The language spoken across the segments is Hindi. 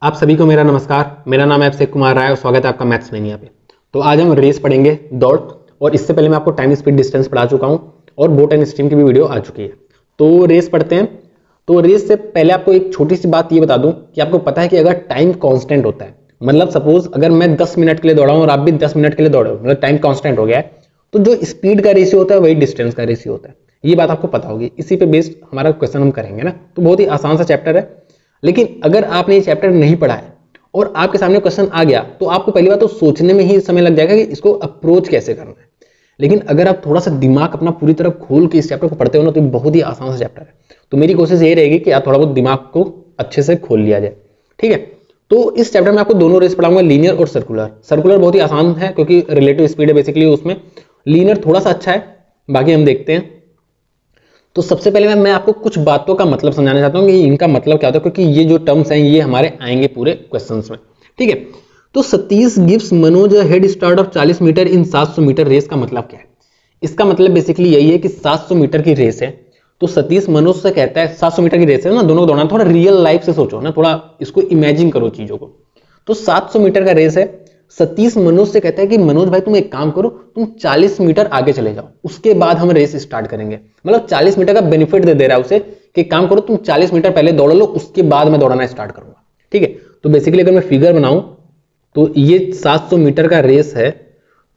आप सभी को मेरा नमस्कार। मेरा नाम है अभिषेक कुमार राय और स्वागत है आपका मैथ्स मैनिया पे। तो आज हम रेस पढ़ेंगे, दौड़। और इससे पहले मैं आपको टाइम, स्पीड, डिस्टेंस पढ़ा चुका हूं और बोट एंड स्ट्रीम की भी वीडियो आ चुकी है। तो रेस पढ़ते हैं। तो रेस से पहले आपको एक छोटी सी बात ये बता दूं कि आपको पता है कि अगर टाइम कांस्टेंट होता है, मतलब सपोज अगर मैं 10 मिनट के लिए दौड़ा हूं और आप भी 10 मिनट के लिए दौड़े हो, मतलब टाइम कांस्टेंट हो गया है, तो जो स्पीड का रेशियो होता है वही डिस्टेंस का रेशियो होता है। ये बात आपको पता होगी। इसी पे बेस्ड हमारा क्वेश्चन हम करेंगे ना। तो बहुत ही आसान सा चैप्टर है, लेकिन अगर आपने ये चैप्टर नहीं पढ़ा है और आपके सामने क्वेश्चन आ गया तो आपको पहली बात तो सोचने में ही समय लग जाएगा कि इसको अप्रोच कैसे करना है। लेकिन अगर आप थोड़ा सा दिमाग अपना पूरी तरह खोल के इस चैप्टर को पढ़ते हो ना, तो बहुत ही आसान सा चैप्टर है। तो मेरी कोशिश ये रहेगी कि आप थोड़ा बहुत दिमाग को अच्छे से खोल लिया जाए, ठीक है। तो इस चैप्टर में आपको दोनों रेस पढ़ाऊंगा, लीनियर और सर्कुलर। सर्कुलर बहुत ही आसान है क्योंकि रिलेटिव स्पीड है बेसिकली उसमें। लीनियर थोड़ा सा अच्छा है, बाकी हम देखते हैं। तो सबसे पहले मैं आपको कुछ बातों का मतलब समझाना चाहता हूं कि इनका मतलब क्या होता है, क्योंकि ये जो टर्म्स हैं ये हमारे आएंगे पूरे क्वेश्चंस में, ठीक है। तो Satish gives Manoj head start of 40 metre in 700 metre race का मतलब क्या है? इसका मतलब बेसिकली यही है कि 700 मीटर की रेस है, तो सतीश मनोज से कहता है 700 मीटर की रेस है ना, दोनों को दौड़ना। थोड़ा रियल लाइफ से सोचो ना, थोड़ा इसको इमेजिन करो चीजों को। तो 700 मीटर का रेस है, सतीश मनोज से कहता है कि मनोज भाई तुम एक काम करो, तुम 40 मीटर आगे चले जाओ, उसके बाद हम रेस स्टार्ट करेंगे। मतलब 40 मीटर का बेनिफिट दे रहा है उसे कि काम करो तुम 40 मीटर पहले दौड़ लो, उसके बाद मैं दौड़ना स्टार्ट करूंगा, ठीक है। तो बेसिकली अगर मैं फिगर बनाऊं तो ये 700 मीटर का रेस है।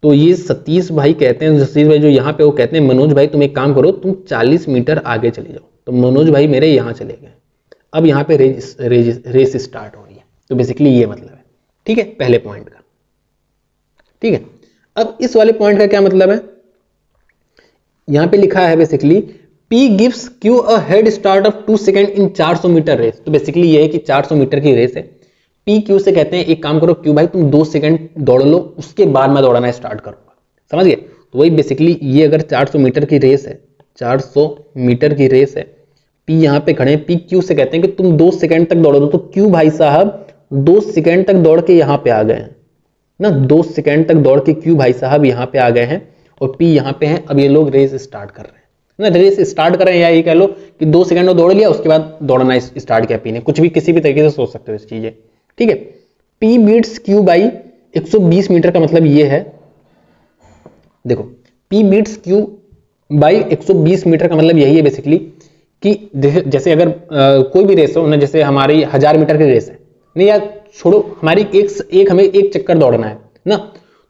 तो ये सतीश भाई कहते हैं, सतीश भाई जो यहाँ पे, वो कहते हैं मनोज भाई तुम एक काम करो, तुम 40 मीटर आगे चले जाओ। तो मनोज भाई मेरे यहाँ चले गए, अब यहाँ पे रेस स्टार्ट हो रही है। तो बेसिकली ये मतलब है, ठीक है, पहले पॉइंट का, ठीक है। अब इस वाले पॉइंट का क्या मतलब है, यहां पे लिखा है basically P gives Q a head start of 2 second in 400 metre race. तो बेसिकली ये है कि 400 मीटर की रेस है, P Q से कहते हैं एक काम करो Q भाई तुम 2 सेकंड दौड़ लो, उसके बाद मैं दौड़ना स्टार्ट करूंगा, समझ गए। तो वही बेसिकली ये अगर 400 मीटर की रेस है, 400 मीटर की रेस है, P यहाँ पे खड़े हैं, P Q से कहते हैं कि तुम 2 सेकंड तक दौड़ो। तो Q भाई साहब 2 सेकंड तक दौड़ के यहाँ पे आ गए हैं ना, 2 सेकंड तक दौड़ के Q भाई साहब यहाँ पे आ गए हैं और P यहाँ पे हैं। अब ये लोग रेस स्टार्ट कर रहे हैं ना, रेस स्टार्ट कर रहे हैं, या ये कह लो कि 2 सेकंड दौड़ लिया, उसके बाद दौड़ना स्टार्ट किया P ने। कुछ भी किसी भी तरीके से सोच सकते हो इस चीजें, ठीक है। P beats Q by 120 metre का मतलब ये है, देखो P beats Q by 120 metre का मतलब यही है बेसिकली कि जैसे अगर कोई भी रेस हो ना, जैसे हमारी 1000 मीटर की रेस है नहीं, या छोड़ो हमारी हमें एक चक्कर दौड़ना है ना,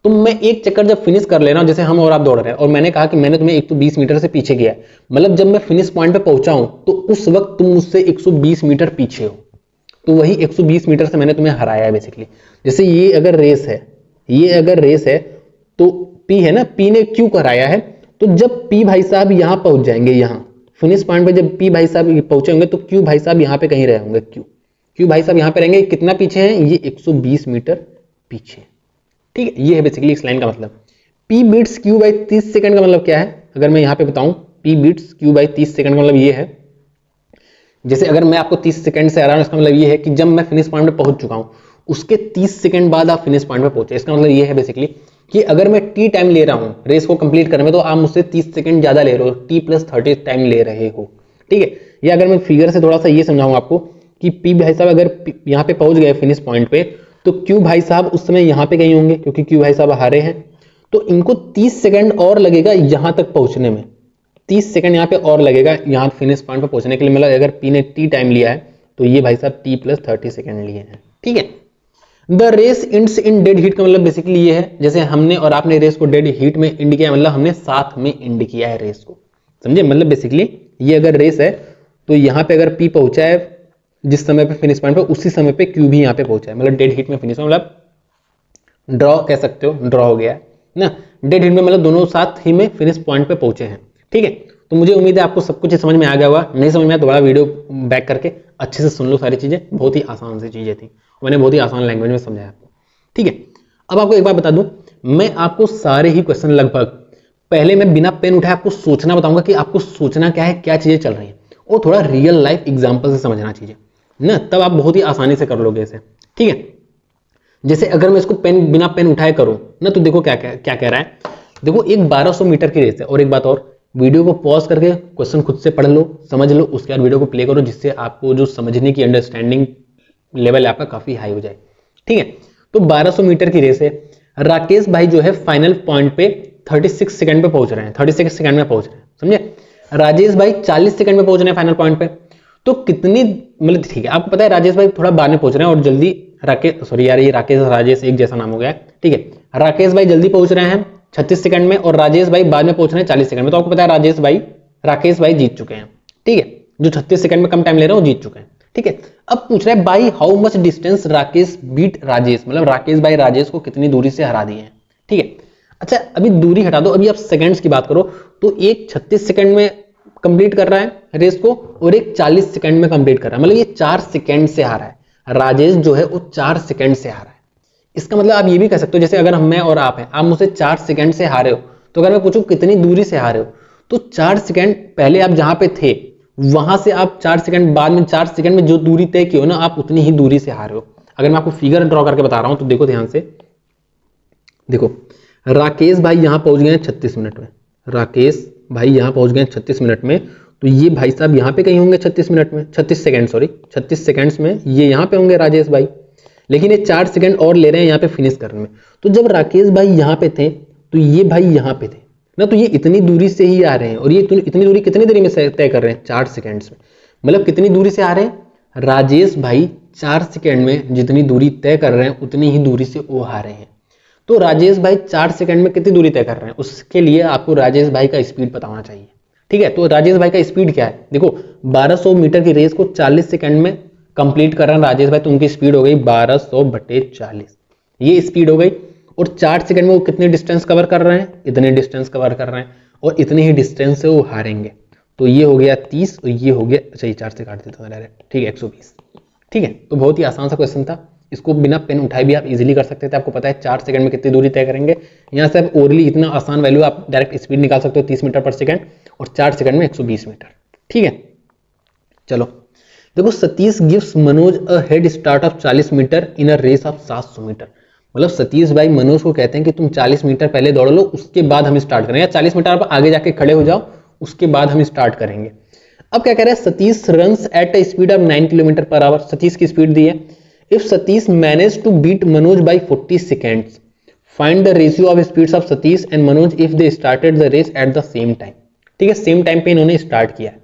तो मैं एक चक्कर जब फिनिश कर लेना, जैसे हम और आप दौड़ रहे हैं और मैंने कहा कि मैंने तुम्हें 120 मीटर से पीछे किया है, मतलब जब मैं फिनिश पॉइंट पे पहुंचा हूं तो उस वक्त तुम मुझसे 120 मीटर पीछे हो। तो वही 120 मीटर से मैंने तुम्हें हराया है बेसिकली। जैसे ये अगर रेस है, ये अगर रेस है तो P है ना, P ने Q को हराया है। तो जब P भाई साहब यहां पहुंच जाएंगे, यहां फिनिश पॉइंट पे जब P भाई साहब पहुंचे होंगे तो Q भाई साहब यहां पे कहीं रहे होंगे। Q भाई साहब यहां पे रहेंगे, कितना पीछे हैं ये, 120 मीटर पीछे, ठीक है। ये है बेसिकली इस लाइन का मतलब। P beats Q by 30 second का मतलब क्या है, अगर मैं यहां पे बताऊं P beats Q by 30 second का मतलब ये है, जैसे अगर मैं आपको 30 सेकंड से हरा रहा हूं, इसका मतलब ये है कि जब मैं फिनिश पॉइंट पे पहुंच चुका हूं उसके 30 सेकंड बाद आप फिनिश पॉइंट पे पहुंचे। इसका मतलब ये है बेसिकली कि अगर मैं T टाइम ले रहा हूं रेस को कंप्लीट करने में, तो आप मुझसे 30 सेकंड ज्यादा ले रहे हो, T+30 टाइम ले रहे हो, ठीक है। या अगर मैं फिगर से थोड़ा सा ये समझाऊं आपको कि P भाई साहब अगर यहाँ पे पहुंच गए फिनिश पॉइंट पे, तो Q भाई साहब उस समय यहाँ पे कहीं होंगे, क्योंकि Q भाई साहब हारे हैं। तो इनको 30 सेकंड और लगेगा यहाँ तक पहुंचने में, 30 सेकंड यहाँ पे और लगेगा यहाँ फिनिश पॉइंट पे पहुंचने के लिए। मतलब अगर P ने T टाइम लिया है तो ये भाई साहब T+30 सेकंड लिए हैं, ठीक है। The race ends in dead heat का मतलब बेसिकली ये है, जैसे हमने और आपने रेस को डेड हीट में इंड किया, मतलब हमने साथ में इंड किया है रेस को, समझे। मतलब बेसिकली ये अगर रेस है तो यहाँ पे अगर P पहुंचा है जिस समय पे फिनिश पॉइंट पे, उसी समय पे Q भी यहाँ पे पहुंचा है, मतलब डेड हीट में फिनिश, मतलब ड्रॉ कह सकते हो, ड्रॉ हो गया है ना। डेड हीट में मतलब दोनों साथ ही में फिनिश पॉइंट पे पहुंचे हैं, ठीक है। तो मुझे उम्मीद है आपको सब कुछ समझ में आ गया होगा। नहीं समझ में आया दोबारा वीडियो बैक करके अच्छे से सुन लो, सारी चीजें बहुत ही आसान सी चीजें थी, मैंने बहुत ही आसान लैंग्वेज में समझाया आपको, ठीक है। अब आपको एक बात बता दूं, मैं आपको सारे ही क्वेश्चन लगभग पहले मैं बिना पेन उठाए आपको सोचना बताऊंगा कि आपको सोचना क्या है, क्या चीजें चल रही है, और थोड़ा रियल लाइफ एग्जांपल से समझना चीजें ना, तब आप बहुत ही आसानी से कर लोगे इसे, ठीक है। जैसे अगर मैं इसको पेन बिना पेन उठाए करूं ना, तो देखो क्या क्या कह रहा है। देखो एक 1200 मीटर की रेस है, और एक बात और, वीडियो को पॉज करके क्वेश्चन खुद से पढ़ लो, समझ लो, उसके बाद वीडियो को प्ले करो, जिससे आपको जो समझने की अंडरस्टैंडिंग लेवल आपका काफी हाई हो जाए। ठीक है, तो 1200 मीटर की रेस है। राकेश भाई जो है फाइनल पॉइंट पे 36 सेकंड पे पहुंच रहे हैं, 36 सेकंड में पहुंच रहे हैं, समझे। राजेश भाई 40 सेकंड में पहुंच रहे हैं फाइनल पॉइंट पे। तो कितनी मतलब ठीक है, आपको पता है राजेश भाई थोड़ा बाद में पहुंच रहे हैं और जल्दी राकेश, सॉरी यार ये राकेश राजेश एक जैसा नाम हो गया है। ठीक है, राकेश भाई जल्दी पहुंच रहे हैं 36 सेकंड में और राजेश भाई बाद में पहुंच रहे हैं 40 सेकंड में। तो आपको पता है राकेश भाई जीत चुके हैं। ठीक है, जो 36 सेकंड में कम टाइम ले रहे हैं वो जीत चुके हैं। ठीक है, अब पूछ रहा है भाई how much distance Rakesh beat Rajesh, मतलब राकेश भाई राजेश को कितनी दूरी से हरा दिए हैं। ठीक है, अच्छा अभी दूरी हटा दो, अभी आप सेकंड्स की बात करो तो एक 36 सेकंड में कंप्लीट कर रहा है रेस को और एक 40 सेकंड में कंप्लीट कर रहा है, मतलब ये 4 सेकंड से हारा है। राजेश जो है वो 4 सेकंड से हारा है। इसका मतलब आप ये भी कह सकते हो जैसे अगर मैं और आप हैं, आप मुझसे 4 सेकंड से हारे हो, तो अगर मैं पूछूं कितनी दूरी से हारे हो, तो 4 सेकंड पहले आप जहां पे थे वहां से आप 4 सेकंड बाद में 4 सेकंड में जो दूरी तय की हो ना, आप उतनी ही दूरी से हारे हो। अगर मैं आपको फिगर ड्रॉ करके बता रहा हूं तो देखो ध्यान से, देखो राकेश भाई यहां पहुंच गए 36 मिनट में, राकेश भाई यहां पहुंच गए 36 मिनट में, तो ये भाई साहब यहां पे कहीं होंगे 36 मिनट में, 36 सेकंड सॉरी 36 सेकंड्स में ये यहां पे होंगे राजेश भाई, लेकिन ये 4 सेकंड और ले रहे हैं यहाँ पे फिनिश करने में। तो जब राकेश भाई यहाँ पे थे तो ये भाई यहाँ पे थे ना, तो ये इतनी दूरी से ही आ रहे हैं और ये इतनी दूरी कितनी देरी में तय कर रहे हैं, 4 सेकंड्स में। मतलब कितनी दूरी से आ रहे हैं, राजेश भाई 4 सेकंड में जितनी दूरी तय कर रहे हैं उतनी ही दूरी से वो आ रहे हैं। तो राजेश भाई 4 सेकंड में कितनी दूरी तय कर रहे हैं, उसके लिए आपको राजेश भाई का स्पीड पता होना चाहिए। ठीक है, तो राजेश भाई का स्पीड क्या है, देखो 1200 मीटर की रेस को 40 सेकंड में कंप्लीट कर रहे हैं राजेश भाई, तो उनकी स्पीड हो गई 1200/40, ये स्पीड हो गई। और 4 सेकंड में वो कितने डिस्टेंस कवर कर रहे हैं, इतने डिस्टेंस कवर कर रहे हैं और इतने ही डिस्टेंस से वो हारेंगे। तो ये हो गया 30 और ये हो गया, अच्छा ये 4 से काट देता हूं डायरेक्ट, ठीक है 120। ठीक है, तो बहुत ही आसान सा क्वेश्चन था, इसको बिना पेन उठाए भी आप इजीली कर सकते थे। आपको पता है 4 सेकंड में कितनी दूरी तय करेंगे, यहाँ से आप ओरली इतना आसान वैल्यू आप डायरेक्ट स्पीड निकाल सकते हो 30 मीटर पर सेकंड और 4 सेकंड में 120 मीटर। ठीक है, चलो देखो Satish gives Manoj a head start of 40 metre in a race of 700 metre. मतलब सतीश भाई मनोज को कहते हैं कि तुम 40 मीटर पहले दौड़ लो उसके बाद हम स्टार्ट करेंगे, या 40 मीटर आप आगे जाके खड़े हो जाओ उसके बाद हम स्टार्ट करेंगे। अब क्या कह रहे हैं, Satish runs at a speed of 9 kilometre per hour, Satish की स्पीड दी है। If Satish manage to beat Manoj by 40 seconds, find the ratio of speeds of Satish and Manoj if they started the race at the same time. ठीक है, सेम टाइम पे इन्होंने स्टार्ट किया है।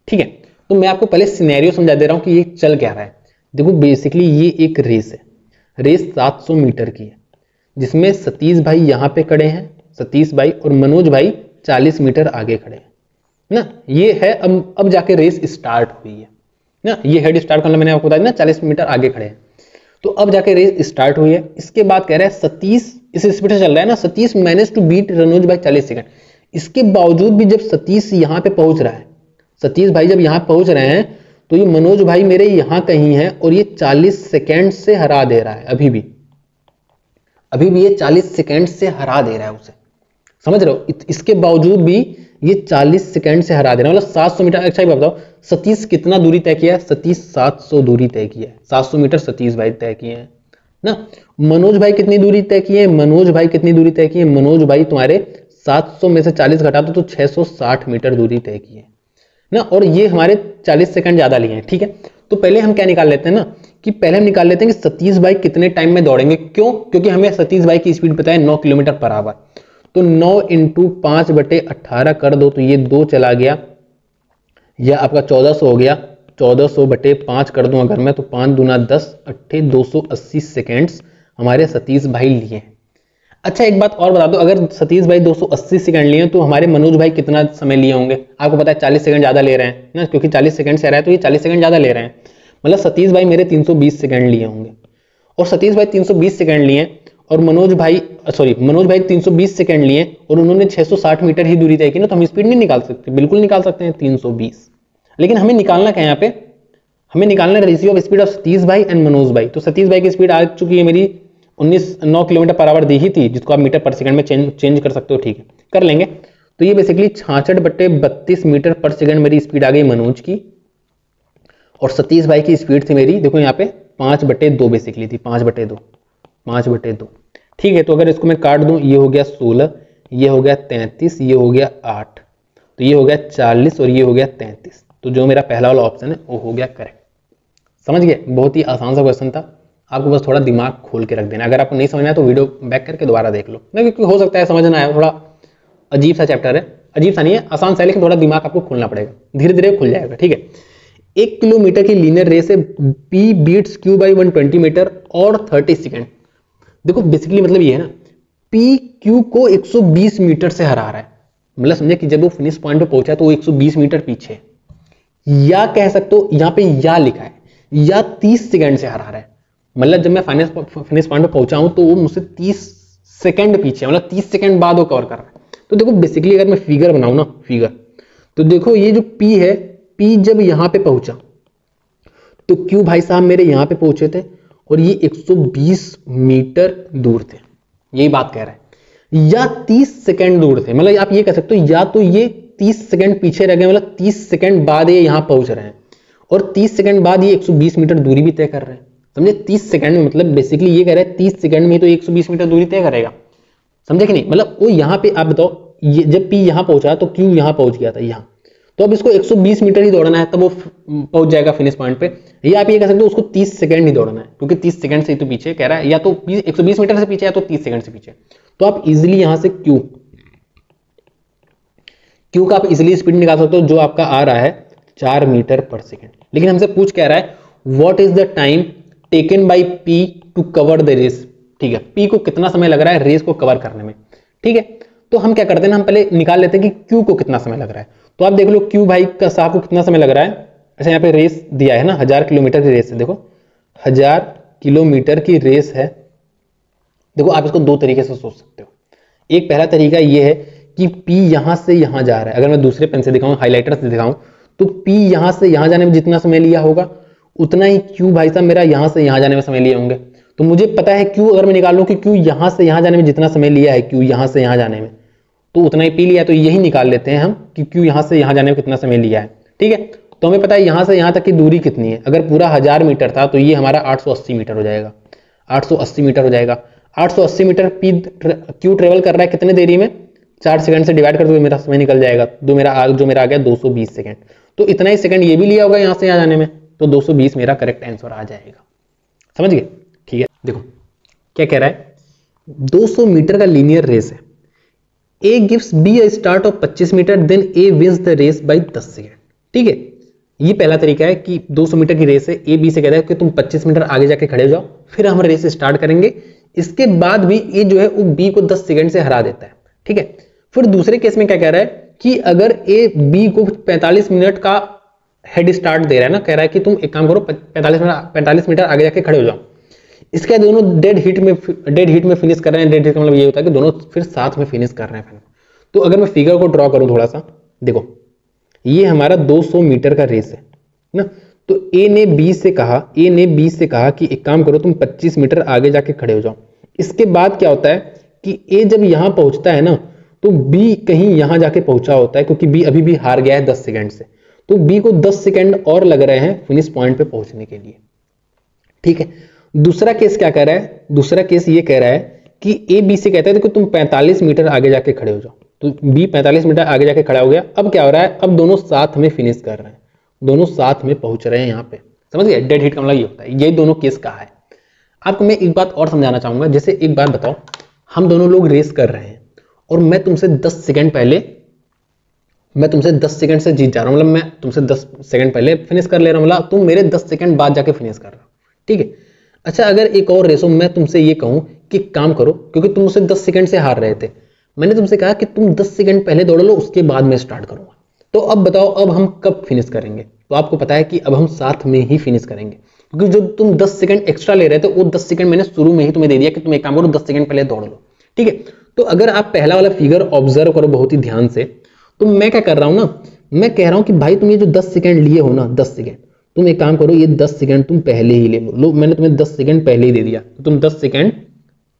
ठीक है, तो मैं आपको पहले सिनेरियो समझा दे रहा हूं कि ये चल क्या रहा है। देखो बेसिकली ये एक रेस है, रेस 700 मीटर की है, जिसमें सतीश भाई यहां पे खड़े हैं, सतीश भाई और मनोज भाई 40 मीटर आगे खड़े हैं ना। ये है अब जाके रेस स्टार्ट हुई है ना, ये हेड स्टार्ट करना मैंने आपको बताया ना, 40 मीटर आगे खड़े हैं, तो अब जाके रेस स्टार्ट हुई है। इसके बाद कह रहा है सतीश इस स्पीड से चल रहा है ना, Satish manage to beat Manoj by 40 second. इसके बावजूद भी जब सतीश यहां पे पहुंच रहा है, सतीश भाई जब यहां पहुंच रहे हैं तो ये मनोज भाई मेरे यहां कहीं है और ये 40 सेकंड से हरा दे रहा है, अभी भी ये 40 सेकंड से हरा दे रहा है उसे, समझ रहे हो। इसके बावजूद भी ये 40 सेकंड से हरा दे रहा है, मतलब 700 मीटर। अच्छा ये बताओ सतीश कितना दूरी तय किया है, सतीश 700 दूरी तय किया है, 700 मीटर सतीश भाई तय किए हैं ना। मनोज भाई कितनी दूरी तय किए हैं, मनोज भाई कितनी दूरी तय की है, मनोज भाई तुम्हारे 700 में से 40 घटा दो तो 660 मीटर दूरी तय की है ना, और ये हमारे 40 सेकंड ज्यादा लिए हैं। ठीक है, तो पहले हम क्या निकाल लेते हैं ना, कि पहले हम निकाल लेते हैं कि सतीश भाई कितने टाइम में दौड़ेंगे। क्यों, क्योंकि हमें सतीश भाई की स्पीड पता है 9 किलोमीटर पर आवर, तो 9 × 5/18 कर दो तो ये 2 चला गया, यह आपका 1400 हो गया, 1400/5 कर दूं अगर मैं तो 5 दूना 10, 280 सेकेंड्स हमारे सतीश भाई लिए। अच्छा एक बात और बता दो, अगर सतीश भाई 280 सेकंड लिए तो हमारे मनोज भाई कितना समय लिए होंगे। आपको पता है 40 सेकंड ज्यादा ले रहे हैं ना, क्योंकि 40 सेकंड से आ रहा है तो ये 40 सेकंड ज्यादा ले रहे हैं, मतलब सतीश भाई मेरे 320 सेकंड लिए होंगे। और सतीश भाई 320 सेकंड लिए और मनोज भाई 320 सेकंड लिए और उन्होंने 660 मीटर ही दूरी तय की ना, तो हम स्पीड नहीं निकाल सकते, बिल्कुल निकाल सकते हैं 320। लेकिन हमें निकालना क्या है, यहाँ पे हमें निकालना ratio of speed of Satish भाई एंड मनोज भाई। तो सतीश भाई की स्पीड आ चुकी है मेरी 9 किलोमीटर पर आवर दी ही थी, जिसको आप मीटर पर सेकंड में चेंज कर सकते हो। ठीक है, कर लेंगे। तो ये बेसिकली 66/32 मीटर पर सेकंड मेरी स्पीड आ गई मनोज की, और सतीश भाई की स्पीड थी मेरी, देखो यहाँ पे 5/2 बेसिकली थी, 5/2। ठीक है, तो अगर इसको मैं काट दूं, ये हो गया 16, ये हो गया 33, ये हो गया 8, तो ये हो गया 40 और ये हो गया 33। तो जो मेरा पहला वाला ऑप्शन है वो हो गया करेक्ट। समझ गए? बहुत ही आसान सा क्वेश्चन था, आपको बस थोड़ा दिमाग खोल के रख देना। अगर आपको नहीं समझ में आया तो वीडियो बैक करके दोबारा देख लो, नहीं क्योंकि हो सकता है समझ ना आया, थोड़ा अजीब सा चैप्टर है, अजीब सा नहीं है, आसान सा है, लेकिन थोड़ा दिमाग आपको खोलना पड़ेगा, धीरे धीरे खुल जाएगा। ठीक है, 1 किलोमीटर की लीनियर रेस है, P beats Q by 120 metre और 30 सेकेंड। देखो बेसिकली मतलब ये है ना, P Q को 120 मीटर से हरा रहा है, मतलब समझे कि जब वो फिनिश पॉइंट पे पहुंचा तो वो 120 मीटर पीछे है, या कह सकते हो यहाँ पे या लिखा है, या 30 सेकेंड से हरा रहा है। मतलब जब मैं फिनिश पॉइंट पे पहुंचा हूं तो वो मुझसे 30 सेकेंड पीछे, मतलब 30 सेकेंड बाद वो कवर कर रहा है। तो देखो बेसिकली अगर मैं फिगर बनाऊं ना, फिगर, तो देखो ये जो P है, P जब यहां पे पहुंचा तो Q भाई साहब मेरे यहां पे पहुंचे थे और ये 120 मीटर दूर थे, यही बात कह रहा है, या 30 सेकेंड दूर थे। मतलब आप ये कह सकते हो या तो ये 30 सेकेंड पीछे रह गए, मतलब 30 सेकेंड बाद ये यहां पहुंच रहे हैं, और 30 सेकेंड बाद ये 120 मीटर दूरी भी तय कर रहे हैं। समझे? 30 सेकेंड में मतलब बेसिकली ये कह रहा है 30 सेकेंड में तो 120 मीटर दूरी तय करेगा, समझे कि नहीं? मतलब वो यहाँ पे आप बताओ, ये जब P यहाँ पहुंचा तो Q यहाँ पहुंच गया था यहाँ, तो अब इसको 120 मीटर ही दौड़ना है तब वो पहुंच जाएगा फिनिश पॉइंट पे, या आप ये कह सकते हो उसको 30 सेकेंड ही दौड़ना है, क्योंकि 30 सेकेंड से ही तो पीछे कह रहा है, या तो 120 मीटर से पीछे या तो 30 सेकेंड से पीछे। तो आप इजिली यहां से Q का आप इजिली स्पीड निकाल सकते हो, जो आपका आ रहा है 4 मीटर पर सेकेंड। लेकिन हमसे पूछ कह रहा है what is the time taken by P to cover the race. ठीक है, P को कितना समय लग रहा है रेस को कवर करने में। ठीक है, तो हम क्या करते हैं ना, हम पहले निकाल लेते हैं कि Q को कितना समय लग रहा है। तो आप देख लो Q भाई का साहब को कितना समय लग रहा है। अच्छा यहाँ पे रेस दिया है ना, 1000 किलोमीटर की रेस है, देखो 1000 किलोमीटर की रेस है। देखो आप इसको दो तरीके से सोच सकते हो। एक पहला तरीका ये है कि P यहां से यहां जा रहा है, अगर मैं दूसरे पेन से दिखाऊं, हाईलाइटर से दिखाऊं, तो P यहां से यहां जाने में जितना समय लिया होगा उतना ही Q भाई साहब मेरा यहां से यहां जाने में समय लिए होंगे। तो मुझे पता है Q, अगर मैं निकाल लूं कि Q यहां से यहां जाने में जितना समय लिया है, Q यहां से यहां जाने में तो उतना ही P लिया है, तो यही निकाल लेते हैं हम कि Q यहां से यहां जाने में कितना समय लिया है। ठीक है, तो हमें पता है यहां से यहां तक की दूरी कितनी है। अगर पूरा 1000 मीटर था तो ये हमारा 880 मीटर हो जाएगा, 880 मीटर हो जाएगा। 880 मीटर Q ट्रेवल कर रहा है कितने देरी में, 4 सेकंड से डिवाइड कर दो, मेरा समय निकल जाएगा। जो मेरा आ गया 220 सेकंड, तो इतना ही सेकंड ये भी लिया होगा यहां से यहां जाने में, तो 220 मेरा करेक्ट आंसर आ जाएगा। समझ गए? ठीक है, देखो क्या कह रहा है, 200 मीटर का लीनियर रेस है, A gives B a start of 25 metre, then A wins the race by 10 second. ठीक है, ये पहला तरीका है कि 200 मीटर की रेस है, A B से कहता है कि तुम 25 मीटर आगे जाके खड़े हो जाओ, फिर हम रेस स्टार्ट करेंगे। इसके बाद भी A जो है वो B को 10 सेकंड से हरा देता है। ठीक है, फिर दूसरे केस में क्या कह रहा है कि अगर A B को 45 मिनट का हेड स्टार्ट दे रहा है ना, कह रहा है कि तुम एक काम करो 45 मीटर आगे जाके खड़े हो जाओ। इसके दोनों डेड हीट में फिनिश कर रहे हैं। डेड हीट का मतलब ये होता है कि दोनों फिर साथ में फिनिश कर रहे हैं। तो अगर मैं फिगर को ड्रॉ करूं थोड़ा सा, देखो ये हमारा 200 मीटर का रेस है ना, तो A ने B से कहा कि एक काम करो तुम 25 मीटर आगे जाके खड़े हो जाओ। इसके बाद क्या होता है कि A जब यहां पहुंचता है ना तो B कहीं यहां जाके पहुंचा होता है, क्योंकि B अभी भी हार गया है 10 सेकंड से, तो B को 10 सेकंड और लग रहे हैं फिनिश पॉइंट पे पहुंचने के लिए। ठीक है, दूसरा केस क्या कह रहा है, दूसरा केस ये कह रहा है कि A B से कहता है कि तुम 45 मीटर आगे जाके खड़े हो जाओ, तो B 45 मीटर आगे जाके खड़ा हो गया। अब क्या हो रहा है, अब दोनों साथ में फिनिश कर रहे हैं, दोनों साथ में पहुंच रहे हैं यहाँ पे। समझ गए? डेड हीट का मतलब ये होता है। ये दोनों केस कहा है। आपको मैं एक बात और समझाना चाहूंगा। जैसे एक बात बताओ, हम दोनों लोग रेस कर रहे हैं और मैं तुमसे 10 सेकंड से जीत जा रहा हूं, मतलब मैं तुमसे 10 सेकंड पहले फिनिश कर ले रहा हूं, मतलब तुम मेरे 10 सेकंड बाद जाके फिनिश कर रहे हो। ठीक है, अच्छा अगर एक और रेस हो, मैं तुमसे ये कहूं कि काम करो, क्योंकि तुम मुझसे 10 सेकंड से हार रहे थे, मैंने तुमसे कहा कि तुम 10 सेकंड पहले दौड़ लो, उसके बाद मैं स्टार्ट करूंगा। तो अब बताओ अब हम कब फिनिश करेंगे? तो आपको पता है कि अब हम साथ में ही फिनिश करेंगे, क्योंकि जो तुम 10 सेकंड एक्स्ट्रा ले रहे थे वो 10 सेकंड मैंने शुरू में ही तुम्हें दे दिया कि तुम एक काम करो 10 सेकंड पहले दौड़ लो। ठीक है, तो अगर आप पहला वाला फिगर ऑब्जर्व करो बहुत ही ध्यान से, तो मैं क्या कर रहा हूं ना, मैं कह रहा हूं कि भाई तुम ये जो 10 सेकंड लिए हो ना, 10 सेकंड, तुम एक काम करो ये 10 सेकंड तुम पहले ही ले लो। मैंने तुम्हें 10 सेकंड पहले ही दे दिया, तो तुम 10 सेकंड,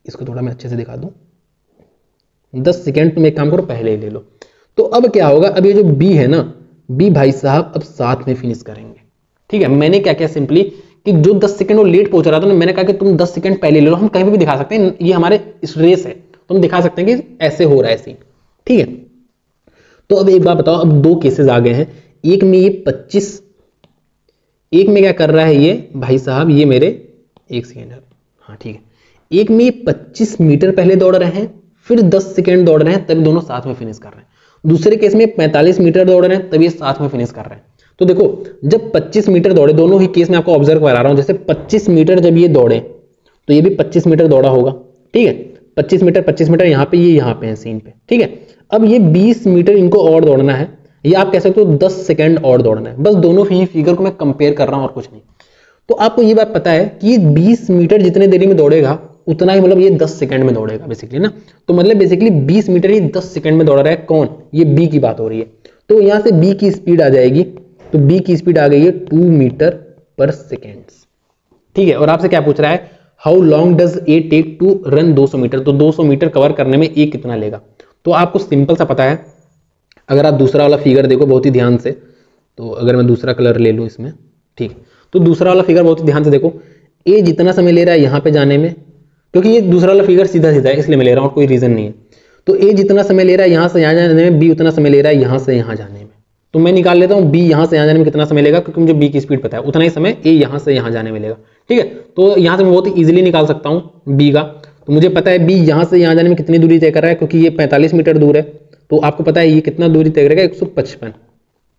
इसको थोड़ा मैं अच्छे से दिखा दूं, 10 सेकंड तुम एक काम करो पहले ही ले लो। तो अब क्या होगा, अब ये जो B है ना, B भाई साहब अब साथ में फिनिश करेंगे। ठीक है, मैंने क्या किया सिंपली कि जो 10 सेकंड वो लेट पहुंच रहा था ना, मैंने कहा कि तुम 10 सेकंड पहले ले लो। हम कहीं भी दिखा सकते हैं, ये हमारे इस रेस है तो हम दिखा सकते हैं कि ऐसे हो रहा है सीन। ठीक है, तो अब एक बात बताओ, अब दो केसेस आ गए हैं। एक में ये 25, एक में क्या कर रहा है ये भाई साहब, ये मेरे 1 सेकेंड है, हाँ ठीक है, एक में 25 मीटर पहले दौड़ रहे हैं, फिर 10 सेकेंड दौड़ रहे हैं, तभी दोनों साथ में फिनिश कर रहे हैं। दूसरे केस में 45 मीटर दौड़ रहे हैं, तभी साथ में फिनिश कर रहे हैं। तो देखो जब 25 मीटर दौड़े, दोनों ही केस में आपको ऑब्जर्व करा रहा हूं, जैसे 25 मीटर जब ये दौड़े तो ये भी 25 मीटर दौड़ा होगा, ठीक है, 25 मीटर यहाँ पे, ये यहाँ पे है सीन पे, ठीक है। अब ये 20 मीटर इनको और दौड़ना है, या आप कह सकते हो 10 सेकंड और दौड़ना है। बस दोनों ही फिगर को मैं कंपेयर कर रहा हूं और कुछ नहीं। तो आपको ये बात पता है कि ये 20 मीटर जितने देरी में दौड़ेगा उतना ही मतलब ये 10 सेकंड में दौड़ेगा बेसिकली ना। तो मतलब बेसिकली 20 मीटर ही 10 सेकंड में दौड़ रहा है, कौन, ये बी की बात हो रही है। तो यहां से बी की स्पीड आ जाएगी, तो बी की स्पीड आ गई है 2 मीटर पर सेकेंड, ठीक है। और आपसे क्या पूछ रहा है, how long does A take to run 200 metre, तो 200 मीटर कवर करने में ए कितना लेगा। तो आपको सिंपल सा पता है, अगर आप दूसरा वाला फिगर देखो बहुत ही ध्यान से, तो अगर मैं दूसरा कलर ले लूं इसमें, ठीक है, तो दूसरा वाला फिगर बहुत ही ध्यान से देखो, ए जितना समय ले रहा है यहाँ पे जाने में, क्योंकि ये दूसरा वाला फिगर सीधा सीधा है इसलिए मैं ले रहा हूँ, कोई रीजन नहीं है। तो ए जितना समय ले रहा है यहाँ से यहाँ जाने में, बी उतना समय ले रहा है यहाँ से यहाँ जाने में। तो मैं निकाल लेता हूँ बी यहाँ से यहाँ जाने में कितना समय लेगा, क्योंकि मुझे बी की स्पीड पता है, उतना ही समय ए यहाँ से यहाँ जाने में लेगा, ठीक है। तो यहाँ से मैं बहुत ही ईजिली निकाल सकता हूँ बी का। तो मुझे पता है बी यहाँ से यहाँ जाने में कितनी दूरी तय कर रहा है, क्योंकि ये 45 मीटर दूर है। तो आपको पता है ये कितना दूरी तय करेगा, 155,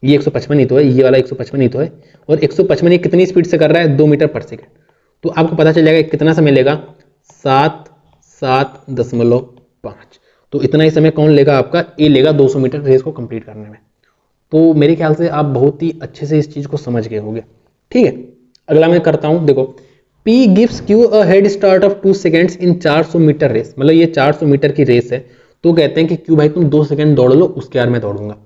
ये 155 ही तो है, ये वाला 155 ही तो है, और 155 ये कितनी स्पीड से कर रहा है, 2 मीटर पर सेकेंड। तो आपको पता चल जाएगा कितना समय लेगा, 7.5। तो इतना ही समय कौन लेगा, आपका ए लेगा 200 मीटर रेस को कंप्लीट करने में। तो मेरे ख्याल से आप बहुत ही अच्छे से इस चीज को समझ गए होंगे, ठीक है। अगला मैं करता हूं, देखो P gives Q a head start of 2 seconds in 400 metre race, मतलब ये 400 मीटर की रेस है। तो कहते हैं कि Q भाई तुम 2 सेकंड दौड़ लो, उसके बाद मैं दौड़ूंगा।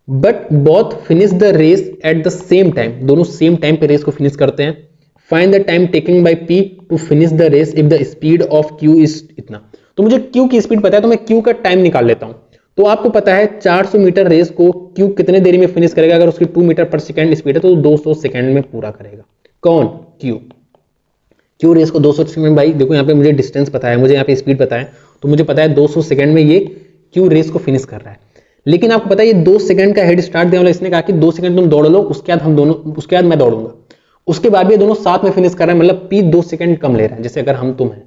But both finish the race at the same time, दोनों सेम टाइम पे रेस को फिनिश करते हैं। Find the time taking by P to finish the race if the speed of Q is इतना। तो मुझे Q की स्पीड पता है, तो मैं Q का टाइम निकाल लेता हूं। तो आपको पता है 400 मीटर रेस को Q कितने देरी में फिनिश करेगा, अगर उसकी 2 मीटर पर सेकंड स्पीड है तो 200 सेकंड में पूरा करेगा। कौन, Q रेस को 200 सेकंड में, भाई देखो यहाँ पे मुझे डिस्टेंस पता है, मुझे यहाँ पे स्पीड पता है, तो मुझे पता है 200 सेकंड में ये Q रेस को फिनिश कर रहा है। लेकिन आपको पता है ये 2 सेकंड का हेड स्टार्ट देने वाला, इसने कहा कि 2 सेकंड तुम दौड़ लो, उसके बाद हम दोनों, उसके बाद मैं दौड़ूंगा। उसके बाद भी दोनों साथ में फिनिश कर रहे हैं, मतलब P 2 सेकंड कम ले रहा है। जैसे अगर हम तुम हैं,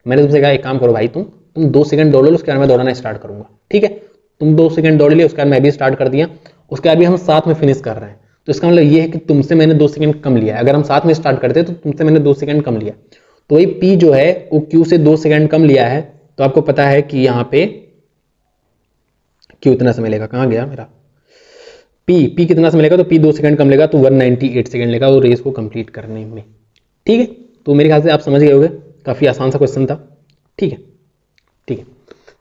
मैंने तुमसे कहा एक काम करो भाई, तुम 2 सेकंड दौड़ लो, उसके बाद मैं दौड़ना स्टार्ट करूंगा, ठीक है। तुम 2 सेकंड दौड़ लिए, उसके बाद मैं भी स्टार्ट कर दिया, उसके बाद भी हम साथ में फिनिश कर रहे हैं। तो इसका मतलब ये है कि तुमसे मैंने 2 सेकंड कम लिया है। अगर हम साथ में स्टार्ट करते तो तुमसे मैंने 2 सेकंड कम लिया, तो वही P जो है वो Q से 2 सेकंड कम लिया है। तो आपको पता है कि यहाँ पे Q इतना समय लेगा, कहाँ गया मेरा P कितना समय लेगा, तो P 2 सेकंड कम लेगा, तो 198 सेकंड लेगा वो रेस को कंप्लीट करने में, ठीक है। तो मेरे ख्याल से आप समझ गए होंगे, काफी आसान सा क्वेश्चन था, ठीक है, ठीक है।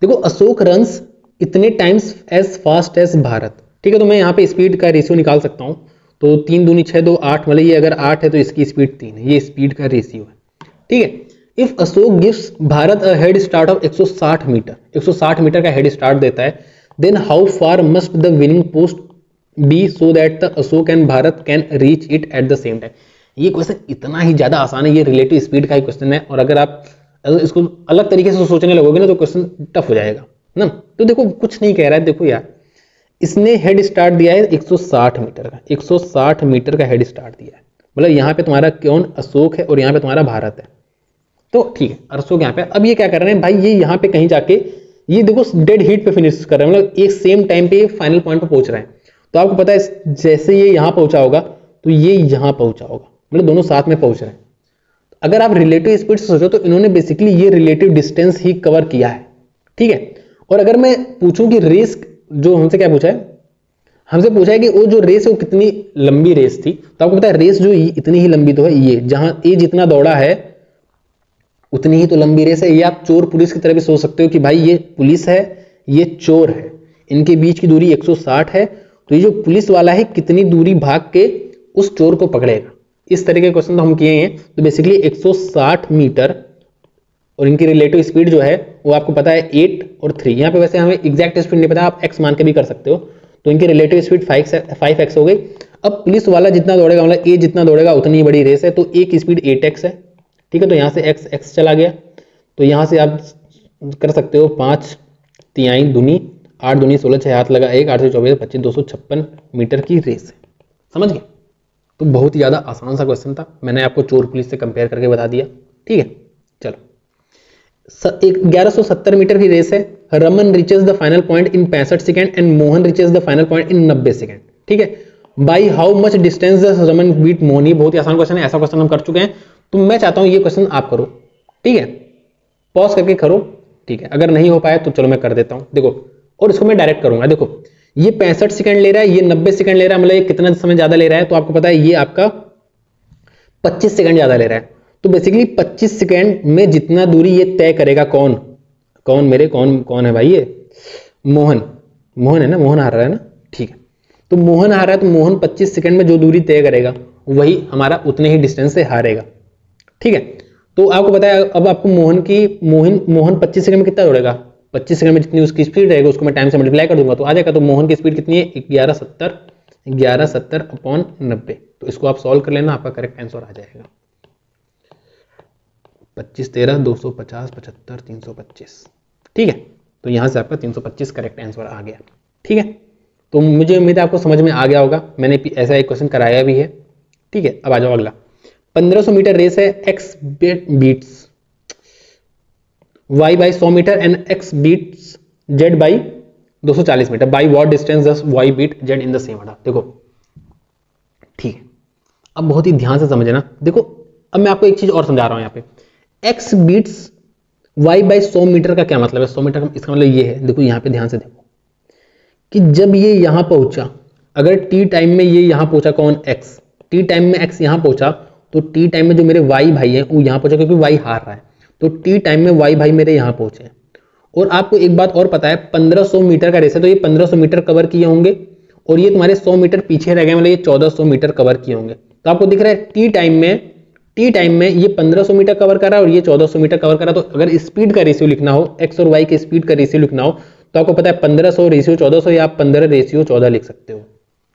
देखो अशोक रन्स इतने times as fast as Bharat, ठीक है। तो मैं यहाँ पे स्पीड का रेशियो निकाल सकता हूँ। तो 3 दूनी 6 2 8, मतलब ये अगर 8 है तो इसकी स्पीड 3 है, ये स्पीड का रेशियो है, ठीक है। If Ashok gives Bharat a head start of 160 metre, 160 metre का हेड स्टार्ट देता है, then how far must the winning post be so that the Ashok and Bharat can reach it at the same time. ये क्वेश्चन इतना ही ज्यादा आसान है, ये रिलेटिव स्पीड का ही क्वेश्चन है, और अगर आप इसको अलग तरीके से सोचने लगोगे ना तो क्वेश्चन टफ हो जाएगा ना। तो देखो कुछ नहीं कह रहा है, देखो यार इसने हेड स्टार्ट दिया है 160 मीटर का, 160 मीटर का हेड स्टार्ट दिया है, मतलब यहाँ पे तुम्हारा कौन, अशोक है, और यहाँ पे तुम्हारा भारत है। तो ठीक है, अशोक यहाँ पे, अब ये क्या कर रहे हैं भाई, ये यहाँ पे कहीं जाके ये देखो डेड हीट पे फिनिश कर रहे हैं, मतलब एक सेम टाइम पे फाइनल पॉइंट पे पहुंच रहे हैं। तो आपको पता है जैसे ये यहाँ पहुंचा होगा तो ये यहाँ पहुंचा होगा, मतलब दोनों साथ में पहुंच रहे हैं। अगर आप रिलेटिव स्पीड से सोचो तो इन्होंने बेसिकली ये रिलेटिव डिस्टेंस ही कवर किया है, ठीक है। और अगर मैं पूछूं कि रेस जो हमसे क्या पूछा है, हमसे पूछा है कि वो जो रेस है वो कितनी लंबी रेस थी, तो आपको पता है रेस जो इतनी ही लंबी तो है, ये जहां ए जितना दौड़ा है उतनी ही तो लंबी रेस है। ये आप चोर पुलिस की तरह भी सोच सकते हो कि भाई ये पुलिस है, ये चोर है, इनके बीच की दूरी 160 है, तो ये जो पुलिस वाला है कितनी दूरी भाग के उस चोर को पकड़ेगा। इस तरह के क्वेश्चन तो हम किए हैं। तो बेसिकली 160 मीटर और इनकी रिलेटिव स्पीड जो है वो आपको पता है 8 और 3। यहाँ पे वैसे हमें एग्जैक्ट स्पीड नहीं पता, आप x मान के भी कर सकते हो। तो इनकी रिलेटिव स्पीड 5x हो गई। अब पुलिस वाला जितना दौड़ेगा, मतलब a जितना दौड़ेगा उतनी बड़ी रेस है, तो a की स्पीड 8x है, ठीक है। तो यहाँ से x चला गया, तो यहाँ से आप कर सकते हो 5 तिहाई दूनी 8 दूनी 16 6 हाथ लगा 1 8 से 24 25 256 मीटर की रेस है, समझ गए। तो बहुत ही ज्यादा आसान सा क्वेश्चन था, मैंने आपको चोर पुलिस से कंपेयर करके बता दिया। ठीक है, चलो 1170 मीटर की रेस है। Raman reaches the final point in 65 second and Mohan reaches the final point in 90 second. ठीक है, by how much distance the Raman beat Mohan. ये बहुत ही आसान क्वेश्चन है, ऐसा क्वेश्चन हम कर चुके हैं, तो मैं चाहता हूं ये क्वेश्चन आप करो। ठीक है, पॉज करके करो। ठीक है, अगर नहीं हो पाया तो चलो मैं कर देता हूं, देखो, और इसको मैं डायरेक्ट करूंगा। देखो ये 65 सेकंड ले रहा है, ये 90 सेकंड ले रहा है, मतलब ये कितना समय ज्यादा ले रहा है, तो आपको पता है ये आपका 25 सेकंड ज्यादा ले रहा है। तो बेसिकली 25 सेकंड में जितना दूरी ये तय करेगा, कौन है भाई, ये मोहन है ना, मोहन हार रहा है ना। ठीक है, तो मोहन हार रहा है, तो मोहन 25 सेकंड में जो दूरी तय करेगा वही हमारा उतने ही डिस्टेंस से हारेगा। ठीक है, तो आपको पता है अब आपको मोहन 25 सेकंड में कितना दौड़ेगा, 25 सेकंड में जितनी उसकी स्पीड रहेगी उसको मैं टाइम से मल्टीप्लाई कर दूंगा तो आ जाएगा। तो मोहन की स्पीड कितनी है, 1170 अपॉन 90। तो इसको आप सॉल्व कर लेना, आपका करेक्ट आंसर आ जाएगा 25 13 250 75 325। ठीक है, तो यहां से आपका 325 करेक्ट आंसर आ गया। ठीक है, तो मुझे उम्मीद है आपको समझ में आ गया होगा, मैंने ऐसा एक क्वेश्चन कराया भी है। ठीक है, अब आ जाओ अगला। 1500 मीटर रेस है, x beats y by 100 metre and x beats z by 240 metre. By what distance does y beat z in the same order. देखो ठीक है, अब बहुत ही ध्यान से समझना। देखो अब मैं आपको एक चीज और समझा रहा हूं, यहाँ पे x beats y by 100 metre का क्या मतलब है। 100 मीटर का इसका मतलब ये है, देखो यहाँ पे ध्यान से देखो कि जब ये यहां पहुंचा, अगर t टाइम में ये यहां पहुंचा, कौन x, t टाइम में x यहां पहुंचा, तो t टाइम में जो मेरे y भाई है वो यहां पहुंचा, क्योंकि y हार रहा है, तो t टाइम में y भाई मेरे यहां पहुंचे। और आपको एक बात और पता है, 1500 मीटर का रेस है, तो ये 1500 मीटर कवर किए होंगे और ये तुम्हारे 100 मीटर पीछे रह गए, मतलब ये 1400 मीटर कवर किए होंगे। तो आपको दिख रहा है t टाइम में ये 1500 मीटर कवर कर रहा है और ये 1400 मीटर कवर कर रहा है। तो अगर स्पीड का रेशियो लिखना हो, x और y के स्पीड का रेशियो लिखना हो, तो आपको पता है 1500 रेशियो 1400 या आप 15 रेशियो 14 लिख सकते हो।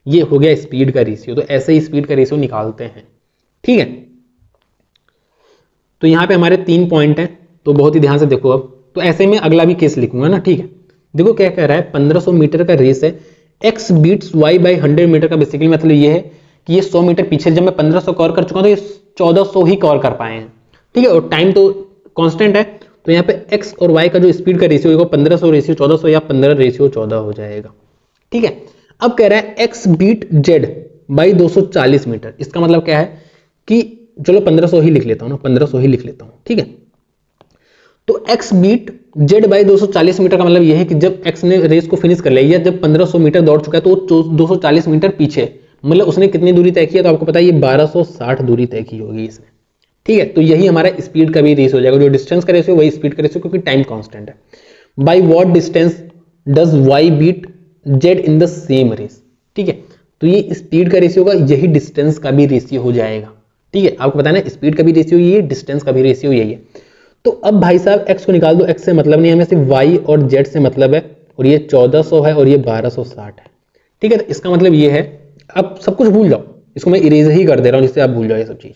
ये हो गया स्पीड का रेशियो। तो ऐसे ही स्पीड का रेशियो निकालते हैं। ठीक है, तो यहां पे हमारे 3 पॉइंट हैं, तो बहुत ही ध्यान से देखो। अब तो ऐसे में अगला भी केस लिखूंगा ना। ठीक है, देखो क्या कह रहा है, 1500 मीटर का रेस है, x beats y by 100 metre का बेसिकली मतलब ये है कि ये 100 मीटर पीछे, जब मैं 1500 कवर कर चुका हूं तो ये 1400 ही कवर कर पाए हैं। ठीक है, और टाइम तो कांस्टेंट है, तो यहाँ पे x और y का जो स्पीड का रेशियो होगा 1500 रेशियो 1400 या 15 रेशियो 14 हो जाएगा। ठीक है, अब कह रहा है x beat z by 240 metre. इसका मतलब क्या है कि चलो 1500 ही लिख लेता हूं ना, 1500 ही लिख लेता हूं। ठीक है, तो x beat z by 240 metre का मतलब यह है कि जब x ने रेस को फिनिश कर लिया, जब 1500 मीटर दौड़ चुका है तो 240 मीटर पीछे, मतलब उसने कितनी दूरी तय की, तो आपको पता है ये 1260 दूरी तय की होगी इसने। ठीक है, तो यही हमारा स्पीड का भी रेस हो जाएगा, जो डिस्टेंस का रेशियो वही स्पीड का रेशियो, क्योंकि टाइम कांस्टेंट है। By what distance does y beat z in the same race. ठीक है, तो ये स्पीड का रेशियो होगा, यही डिस्टेंस का भी रेशियो हो जाएगा। ठीक है, आपको पता है ना स्पीड का भी रेशियो यही है, डिस्टेंस का भी रेशियो यही है। तो अब भाई साहब x को निकाल दो, x से मतलब नहीं, हमें सिर्फ y और z से मतलब है, और ये 1400 है और ये 1260 है। ठीक है, तो इसका मतलब ये है, अब सब कुछ भूल जाओ, इसको मैं इरेज ही कर दे रहा हूं जिससे आप भूल जाओ ये सब चीज।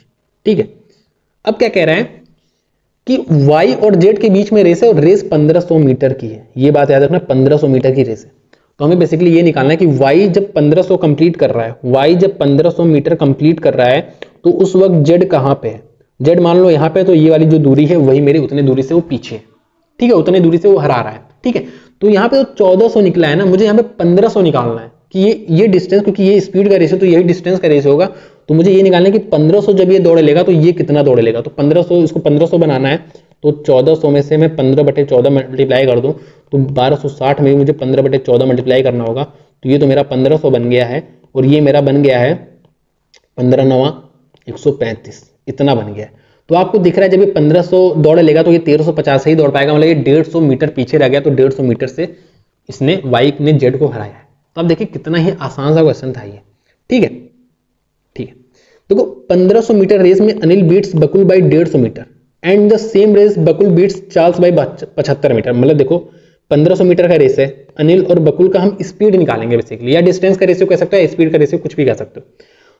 ठीक है, अब क्या कह रहा है कि y और z के बीच में रेस है और रेस 1500 मीटर की है। ये बात याद रखना, 1500 मीटर की रेस है। तो हमें बेसिकली ये निकालना है कि y जब 1500 कंप्लीट कर रहा है, y जब 1500 मीटर कंप्लीट कर रहा है तो उस वक्त z कहां पे है। z मान लो यहाँ पे, तो ये वाली जो दूरी है वही मेरी उतने दूरी से वो पीछे है। ठीक है, उतने दूरी से वो हरा रहा है। ठीक है, तो यहाँ पे तो 1400 निकला है ना, मुझे यहाँ पे 1500 निकालना है कि ये डिस्टेंस, क्योंकि ये स्पीड का रेशियो तो यही डिस्टेंस का रेशियो होगा, तो मुझे ये निकालना है कि 1500 जब ये दौड़ लेगा तो ये कितना दौड़ लेगा। तो 1500, इसको 1500 बनाना है, तो 1400 में से मैं 15/14 मल्टीप्लाई कर दूं तो 1260 में मुझे 15/14 मल्टीप्लाई करना होगा। तो ये तो मेरा 1500 बन गया है और ये मेरा बन गया है 15×9 135, इतना बन गया है। तो आपको दिख रहा है जब ये 1500 दौड़ लेगा तो ये 1350 ही दौड़ पाएगा, मतलब ये 150 मीटर पीछे रह गया, तो 150 मीटर से इसने y ने z को हराया है। तो आप देखिए कितना ही आसान सा क्वेश्चन था ये। ठीक है, ठीक है, देखो 1500 मीटर रेस में Anil beats Bakul by 150 metre and the same race Bakul beats Charles by 75 metre. मतलब देखो 1500 मीटर का रेस है, अनिल और बकुल का हम स्पीड निकालेंगे बेसिकली, या डिस्टेंस का रेशियो कह सकते हो, स्पीड का रेशियो कुछ भी कह सकते हो।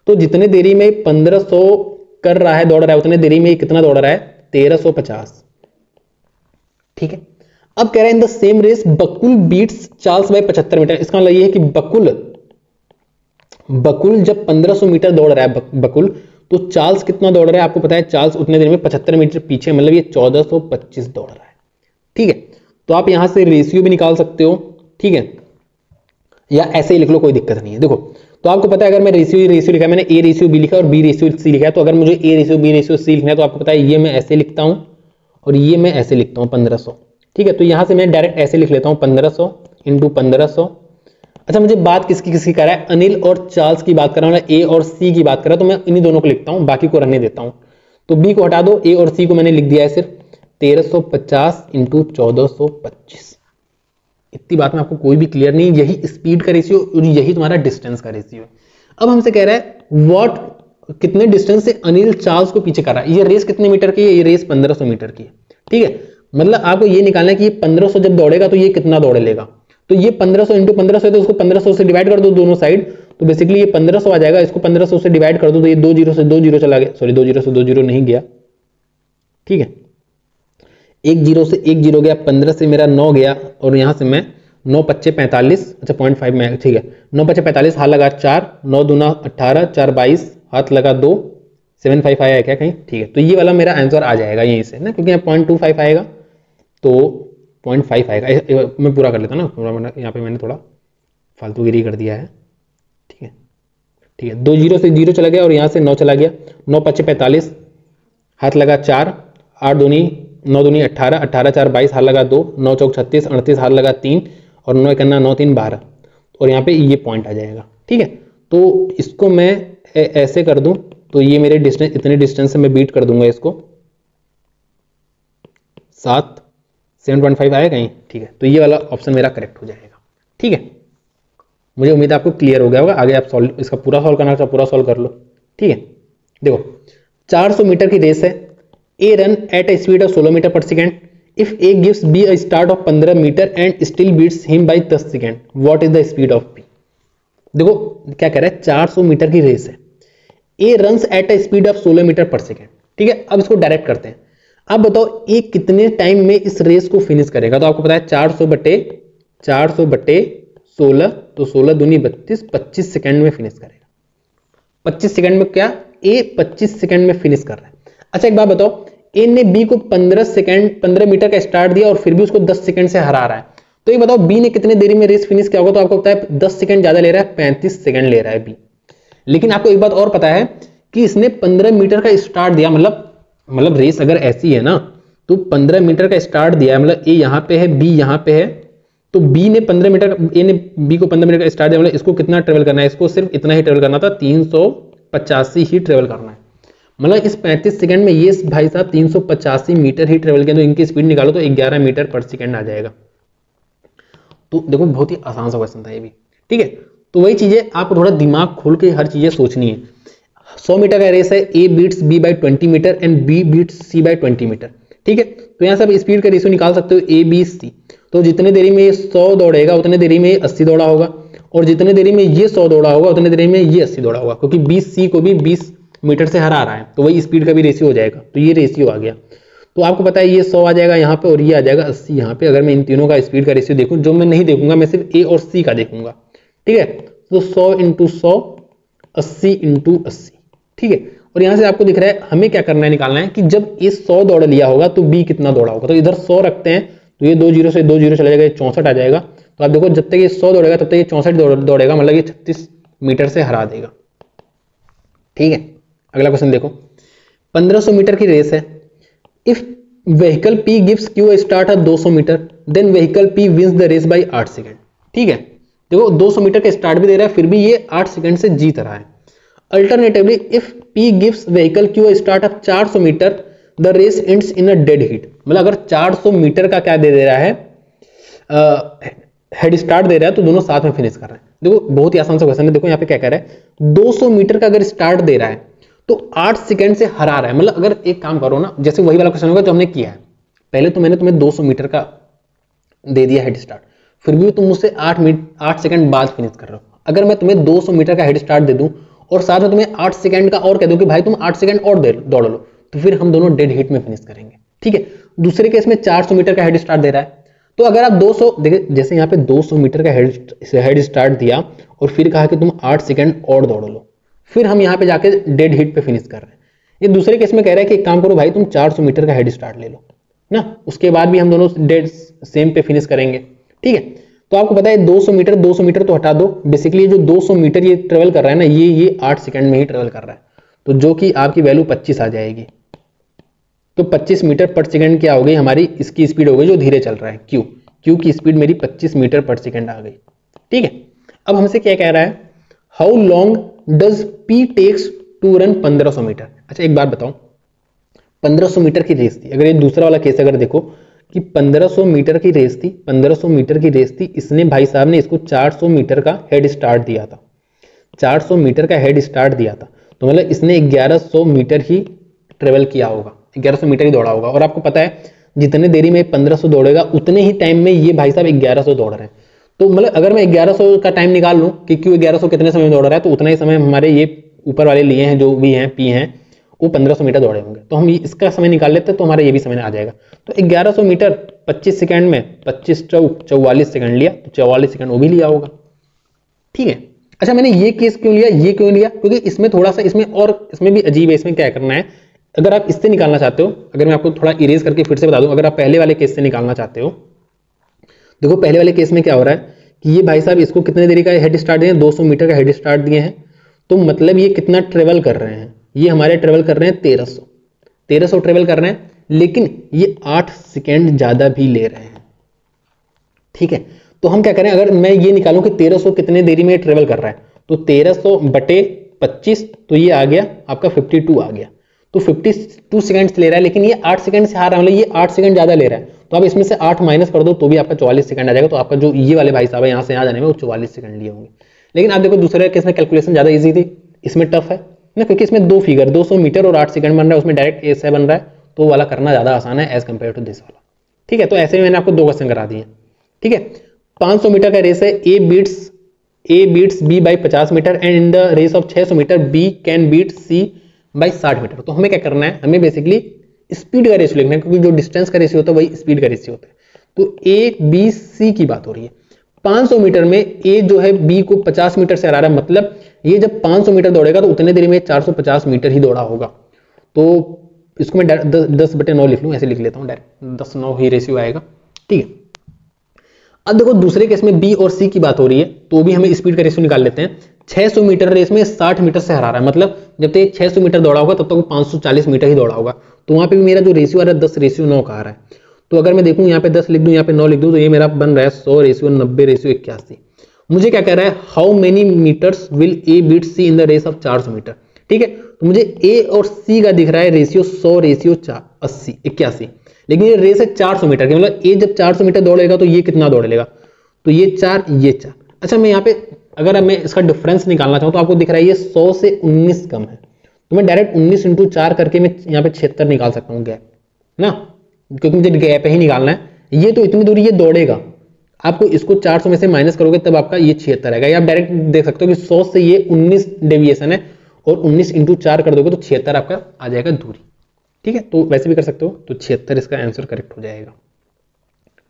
तो जितने देरी में 1500 कर रहा है, दौड़ रहा है, उतने देरी में कितना दौड़ रहा है, 1350। ठीक है, अब कह रहे हैं in the same race Bakul beats Charles by 75 metre. इसका मतलब ये है कि बकुल बकुल जब 1500 मीटर दौड़ रहा है बकुल, तो चार्ल्स कितना दौड़ रहा है आपको पता है, चार्ल्स उतने देर में 75 मीटर पीछे, मतलब ये 1425 दौड़ रहा है। ठीक है, तो आप यहां से रेशियो भी निकाल सकते हो, ठीक है, या ऐसे ही लिख लो, कोई दिक्कत नहीं है। देखो तो आपको पता है अगर मैं रेशियो लिखा, मैंने ए रेशियो बी लिखा और बी रेशियो सी लिखा है, तो अगर मुझे A ratio B ratio C लिखना है तो आपको पता है ये मैं ऐसे लिखता हूं और ये मैं ऐसे लिखता हूं 1500। ठीक है, तो यहां से मैं डायरेक्ट ऐसे लिख लेता हूं 1500 इंटू 1500। अच्छा, मुझे बात किसकी कर रहा है, अनिल और चार्ल्स की बात कर रहा हूं, ए और सी की बात कर रहा हूं, तो मैं इन्हीं दोनों को लिखता हूं, बाकी को रहने देता हूं। तो बी को हटा दो, ए और सी को मैंने लिख दिया है सिर्फ 1350 इंटू 1425। इतनी बात में आपको कोई भी क्लियर नहीं, यही स्पीड का रेशियो और यही तुम्हारा डिस्टेंस का रेशियो है। अब हमसे कह रहा है व्हाट, कितने डिस्टेंस से अनिल चार्ल्स को पीछे कर रहा है। ये रेस कितने मीटर की है, ये रेस 1500 मीटर की है। ठीक है, मतलब आपको ये निकालना है कि ये 1500 जब दौड़ेगा तो ये कितना दौड़ लेगा। तो ये 1500 इंटू 1500 है, तो उसको 1500 से डिवाइड कर दो दोनों साइड, तो बेसिकली ये 1500 आ जाएगा। इसको 1500 से डिवाइड कर दो तो ये 2 जीरो से 2 जीरो चला गया, सॉरी 2 जीरो से 2 जीरो नहीं गया। ठीक है, 1 जीरो से 1 जीरो गया, 15 से मेरा 9 गया, और यहां से मैं 9 पच्चे 45, अच्छा 0.5 में, ठीक है, 9 पच्चे 45, हाथ लगा 4, 9 दूना 18, 4 22, हाथ लगा 2, 7.5 आया है क्या कहीं। ठीक है, तो ये वाला मेरा आंसर आ जाएगा यहीं से ना, क्योंकि यहाँ 0.25 आएगा तो 0.5 आएगा। मैं पूरा कर लेता ना, यहाँ पे मैंने थोड़ा फालतूगिरी कर दिया है। ठीक है, ठीक है, 2 जीरो से 0 चला गया और यहाँ से 9 चला गया, 9 पच्चे 45, हाथ लगा 4, 8 दूनी 9 दूनी 18, 18 4 22, हाथ लगा 2, 9 चौक 36, 38, हाथ लगा 3, और 9 करना 9 3 12, और यहाँ पे ये पॉइंट आ जाएगा। ठीक है, तो इसको मैं ऐसे कर दूं तो ये मेरे डिस्टेंस, इतने डिस्टेंस से मैं बीट कर दूंगा इसको, 7.5 आया कहीं। ठीक है, तो ये वाला ऑप्शन मेरा करेक्ट हो जाएगा। ठीक है, मुझे उम्मीद है आपको क्लियर हो गया होगा। आगे आप सॉल्व, इसका पूरा सॉल्व करना है पूरा सॉल्व कर लो। ठीक है, देखो 400 मीटर की रेस है, A run at a speed of 16 metre per second, if A gives B a start of 15 metre and still beats him by 10 second, what is the speed of B. देखो क्या कह रहा है, 400 मीटर की रेस है, A runs at a speed of 16 metre per second. ठीक है, अब इसको डायरेक्ट करते हैं। अब बताओ ए कितने टाइम में इस रेस को फिनिश करेगा। तो आपको पता है 400 बटे 16, तो 16 दूनी 32, 25 सेकंड में फिनिश करेगा। 25 सेकंड में क्या, ए 25 सेकंड में फिनिश कर रहा है। अच्छा एक बात बताओ, ए ने बी को 15 मीटर का स्टार्ट दिया और फिर भी उसको 10 सेकंड से हरा रहा है, तो ये बताओ बी ने कितने देरी में रेस फिनिश किया होगा। तो आपको पता है 10 सेकंड ज्यादा ले रहा है, 35 सेकंड ले रहा है बी। लेकिन आपको एक बात और पता है कि इसने 15 मीटर का स्टार्ट दिया, मतलब रेस अगर ऐसी है ना, तो 15 मीटर का स्टार्ट दिया है, मतलब ए यहां पे है, बी यहां पे है, तो बी ने 15 मीटर, ए ने बी को 15 मिनट का स्टार्ट दिया, मतलब इसको कितना ट्रेवल करना है, इसको सिर्फ इतना ही ट्रेवल करना था, 385 ही ट्रेवल करना है। मतलब इस 35 सेकंड में ये भाई साहब 385 मीटर ही ट्रेवल किया, तो इनकी स्पीड निकालो तो 11 मीटर पर सेकंड आ जाएगा। तो देखो बहुत ही आसान सा क्वेश्चन था ये भी। ठीक है, तो वही चीजें आपको थोड़ा दिमाग खोल के हर चीजें सोचनी है। 100 मीटर का रेस है, A beats B by 20 metre and B beats C by 20 metre. ठीक है, तो यहाँ से आप स्पीड का रेशियो निकाल सकते हो, ए बी सी। तो जितने देरी में ये 100 दौड़ेगा उतने देरी में ये 80 दौड़ा होगा, और जितने देरी में ये 100 दौड़ा होगा उतने देरी में ये 80 दौड़ा होगा, क्योंकि बी सी को भी 20 मीटर से हरा रहा है, तो वही स्पीड का भी रेशियो हो जाएगा। तो ये रेशियो आ गया। तो आपको पता है ये 100 आ जाएगा यहाँ पे और ये आ जाएगा 80 यहाँ पे। अगर मैं इन तीनों का स्पीड का रेशियो देखूं, जो मैं नहीं देखूंगा, मैं सिर्फ ए और सी का देखूंगा। ठीक है, तो 100 इंटू 100, 80 इंटू 80। ठीक है, और यहां से आपको दिख रहा है हमें क्या करना है, निकालना है कि जब ये 100 दौड़ लिया होगा तो बी कितना दौड़ा होगा। तो इधर 100 रखते हैं, तो ये 2 जीरो से 2 जीरो चला जाएगा, 64 आ जाएगा। तो आप देखो जब तक ये 100 दौड़ेगा तब तक ये 64 दौड़ेगा, मतलब ये 36 मीटर से हरा देगा। ठीक है, अगला क्वेश्चन देखो, 1500 मीटर की रेस है, if vehicle P gives Q a start of 200 metre, then vehicle P wins the race by 8 second. ठीक है, देखो 200 मीटर का स्टार्ट भी दे रहा है, फिर भी ये 8 सेकंड से जीत रहा है। Alternatively if P gives vehicle Q a start of 400 metre, the race ends in a dead heat. मतलब अगर 400 मीटर का क्या दे रहा है, हेड स्टार्ट दे रहा है, तो दोनों साथ में फिनिश कर रहे हैं। देखो बहुत ही आसान सा क्वेश्चन है। देखो यहाँ पे क्या कह रहा है, 200 मीटर का अगर स्टार्ट दे रहा है तो 8 सेकंड से हरा रहा है। मतलब अगर एक काम करो ना, जैसे वही वाला क्वेश्चन होगा जो हमने किया है, पहले तो मैंने तुम्हें 200 मीटर का दे दिया हेड स्टार्ट, फिर भी तुम मुझसे 8 सेकंड बाद फिनिश कर रहे हो। अगर मैं तुम्हें 200 मीटर का हेड स्टार्ट दे दूं और साथ में तुम्हें 8 सेकंड का और कह दूं कि भाई तुम 8 सेकंड और दौड़ लो, तो फिर हम दोनों डेड हिट में फिनिश करेंगे। ठीक है, दूसरे केस में 400 मीटर का हेड स्टार्ट दे रहा है, तो अगर आप 200 देखिए, जैसे यहाँ पे 200 मीटर का हेड स्टार्ट दिया और फिर कहा कि तुम 8 सेकंड और दौड़ लो, फिर हम यहाँ पे जाके डेड हीट पे फिनिश कर रहे हैं। ये दूसरे केस में कह रहा है कि एक काम करो भाई, तुम 400 मीटर का हेड स्टार्ट ले लो ना, उसके बाद भी हम दोनों डेड सेम पे फिनिश करेंगे। ठीक है, तो आपको पता है 200 मीटर तो हटा दो, बेसिकली जो 200 मीटर ये ट्रेवल कर रहा है ना, ये 8 सेकंड में ही ट्रेवल कर रहा है, तो जो कि आपकी वैल्यू 25 आ जाएगी। तो 25 मीटर पर सेकंड क्या हो गई हमारी, इसकी स्पीड हो गई जो धीरे चल रहा है, क्यू की स्पीड मेरी 25 मीटर पर सेकंड आ गई। ठीक है, अब हमसे क्या कह रहा है, how long does P takes to run 1500 metre. अच्छा एक बात बताओ, 1500 मीटर की रेस थी, अगर ये दूसरा वाला केस अगर देखो कि 1500 मीटर की रेस थी, 1500 मीटर की रेस थी, इसने भाई साहब ने इसको 400 मीटर का हेड स्टार्ट दिया था, 400 मीटर का हेड स्टार्ट दिया था, तो मतलब इसने 1100 मीटर ही ट्रेवल किया होगा, 1100 मीटर ही दौड़ा होगा। और आपको पता है जितने देरी में 1500 दौड़ेगा उतने ही टाइम में ये भाई साहब 1100 दौड़ रहे हैं। तो मतलब अगर मैं 1100 का टाइम निकाल लूं कि क्यों 1100 कितने समय में दौड़ रहा है, तो उतना ही समय हमारे ये ऊपर वाले लिए हैं, जो भी हैं पी हैं, वो 1500 मीटर दौड़े होंगे, तो हम इसका समय निकाल लेते हैं तो हमारा ये भी समय आ जाएगा। तो 1100 मीटर 25 सेकंड में 25 चौक 44 सेकंड लिया, तो 44 सेकंड वो भी लिया होगा। ठीक है, अच्छा मैंने ये केस क्यों लिया, ये क्यों लिया, क्योंकि इसमें थोड़ा सा इसमें भी अजीब है। इसमें क्या करना है, अगर आप इससे निकालना चाहते हो, अगर मैं आपको थोड़ा इरेज करके फिर से बता दूं, अगर आप पहले वाले केस से निकालना चाहते हो, देखो पहले वाले केस में क्या हो रहा है कि ये भाई साहब इसको कितने देरी का हेड स्टार्ट दिए हैं, 200 मीटर का हेड स्टार्ट दिए हैं, तो मतलब ये कितना ट्रेवल कर रहे हैं, ये हमारे ट्रेवल कर रहे हैं 1300 ट्रेवल कर रहे हैं, लेकिन ये 8 सेकेंड ज्यादा भी ले रहे हैं। ठीक है, तो हम क्या करें, अगर मैं ये निकालूं कि 1300 कितने देरी में ट्रेवल कर रहा है, तो 1300 बटे 25, तो ये आ गया आपका 52 आ गया, तो 52 सेकंड्स ले रहा है, लेकिन ये 8 सेकंड से हार रहा है, मतलब ये 8 सेकंड ज्यादा ले रहा है, तो आप इसमें से 8 माइनस कर दो तो भी आपका 44 सेकंड आ जाएगा। तो आपका जो ये वाले भाई साहब है यहाँ से यहाँ जाने में वो 44 सेकंड लिए होंगे। लेकिन आप देखो दूसरे केस में कैलकुलेशन ज्यादा ईजी थी, इसमें टफ है ना, क्योंकि इसमें दो फिगर 200 मीटर और 8 सेकंड बन रहा है, उसमें डायरेक्ट ऐसे बन रहा है, तो वाला करना ज्यादा आसान है एज कम्पेयर टू दिस वाला। ठीक है, तो ऐसे में मैंने आपको 2 क्वेश्चन करा दिए। ठीक है, 500 मीटर का रेस है, A beats B by 50 metre and in the race of 600 metre B can beat C by 60 metre. तो हमें क्या करना है, हमें बेसिकली स्पीड का रेशियो लिखना है, क्योंकि जो डिस्टेंस का रेशियो होता है वही स्पीड का रेशियो होता है। तो ए बी सी की बात हो रही है, 500 मीटर में ए जो है बी को 50 मीटर से हरा रहा है, मतलब ये जब 500 मीटर दौड़ेगा तो उतने देरी में 450 मीटर ही दौड़ा होगा। तो इसको मैं 10/9 लिख लूं, ऐसे लिख लेता हूं डायरेक्ट, 10/9 ही रेशियो आएगा। ठीक है, अब देखो दूसरे केस में बी और सी की बात हो रही है, तो भी हमें स्पीड का रेशियो निकाल लेते हैं। 600 मीटर रेस में 60 मीटर से हरा रहा है, मतलब जब तक 600 मीटर दौड़ा होगा तब तक वो 540 मीटर ही दौड़ा होगा, तो वहां पे भी मेरा जो रेशियो आ रहा है 10/9 का आ रहा है। तो अगर मैं देखूं यहाँ पे 10 लिख दूं, यहाँ पे 9 लिख दूं, तो ये मेरा बन रहा है 100/90/81। मुझे क्या कह रहा है, how many metres will A beat C in the race of 400 metre. ठीक है, तो मुझे ए और सी का दिख रहा है रेशियो 100/81, लेकिन ये रेस है 400 मीटर की, मतलब ए जब 400 मीटर दौड़ेगा तो ये कितना दौड़ेगा, तो ये 4 ये 4। अच्छा मैं यहाँ पे अगर मैं इसका डिफरेंस निकालना चाहूँ तो आपको दिख रहा है ये 100 से 19 कम है, तो मैं डायरेक्ट 19 × 4 करके मैं यहाँ पे 76 निकाल सकता हूँ गैप ना, क्योंकि मुझे गैप ही निकालना है। ये तो इतनी दूरी ये दौड़ेगा, आपको इसको 400 में से माइनस करोगे तब आपका ये 76 आएगा। या आप डायरेक्ट देख सकते हो कि 100 से ये 19 डेविएशन है, और 19 × 4 कर दोगे तो 76 आपका आ जाएगा दूरी। ठीक है, तो वैसे भी कर सकते हो, तो 76 इसका आंसर करेक्ट हो जाएगा।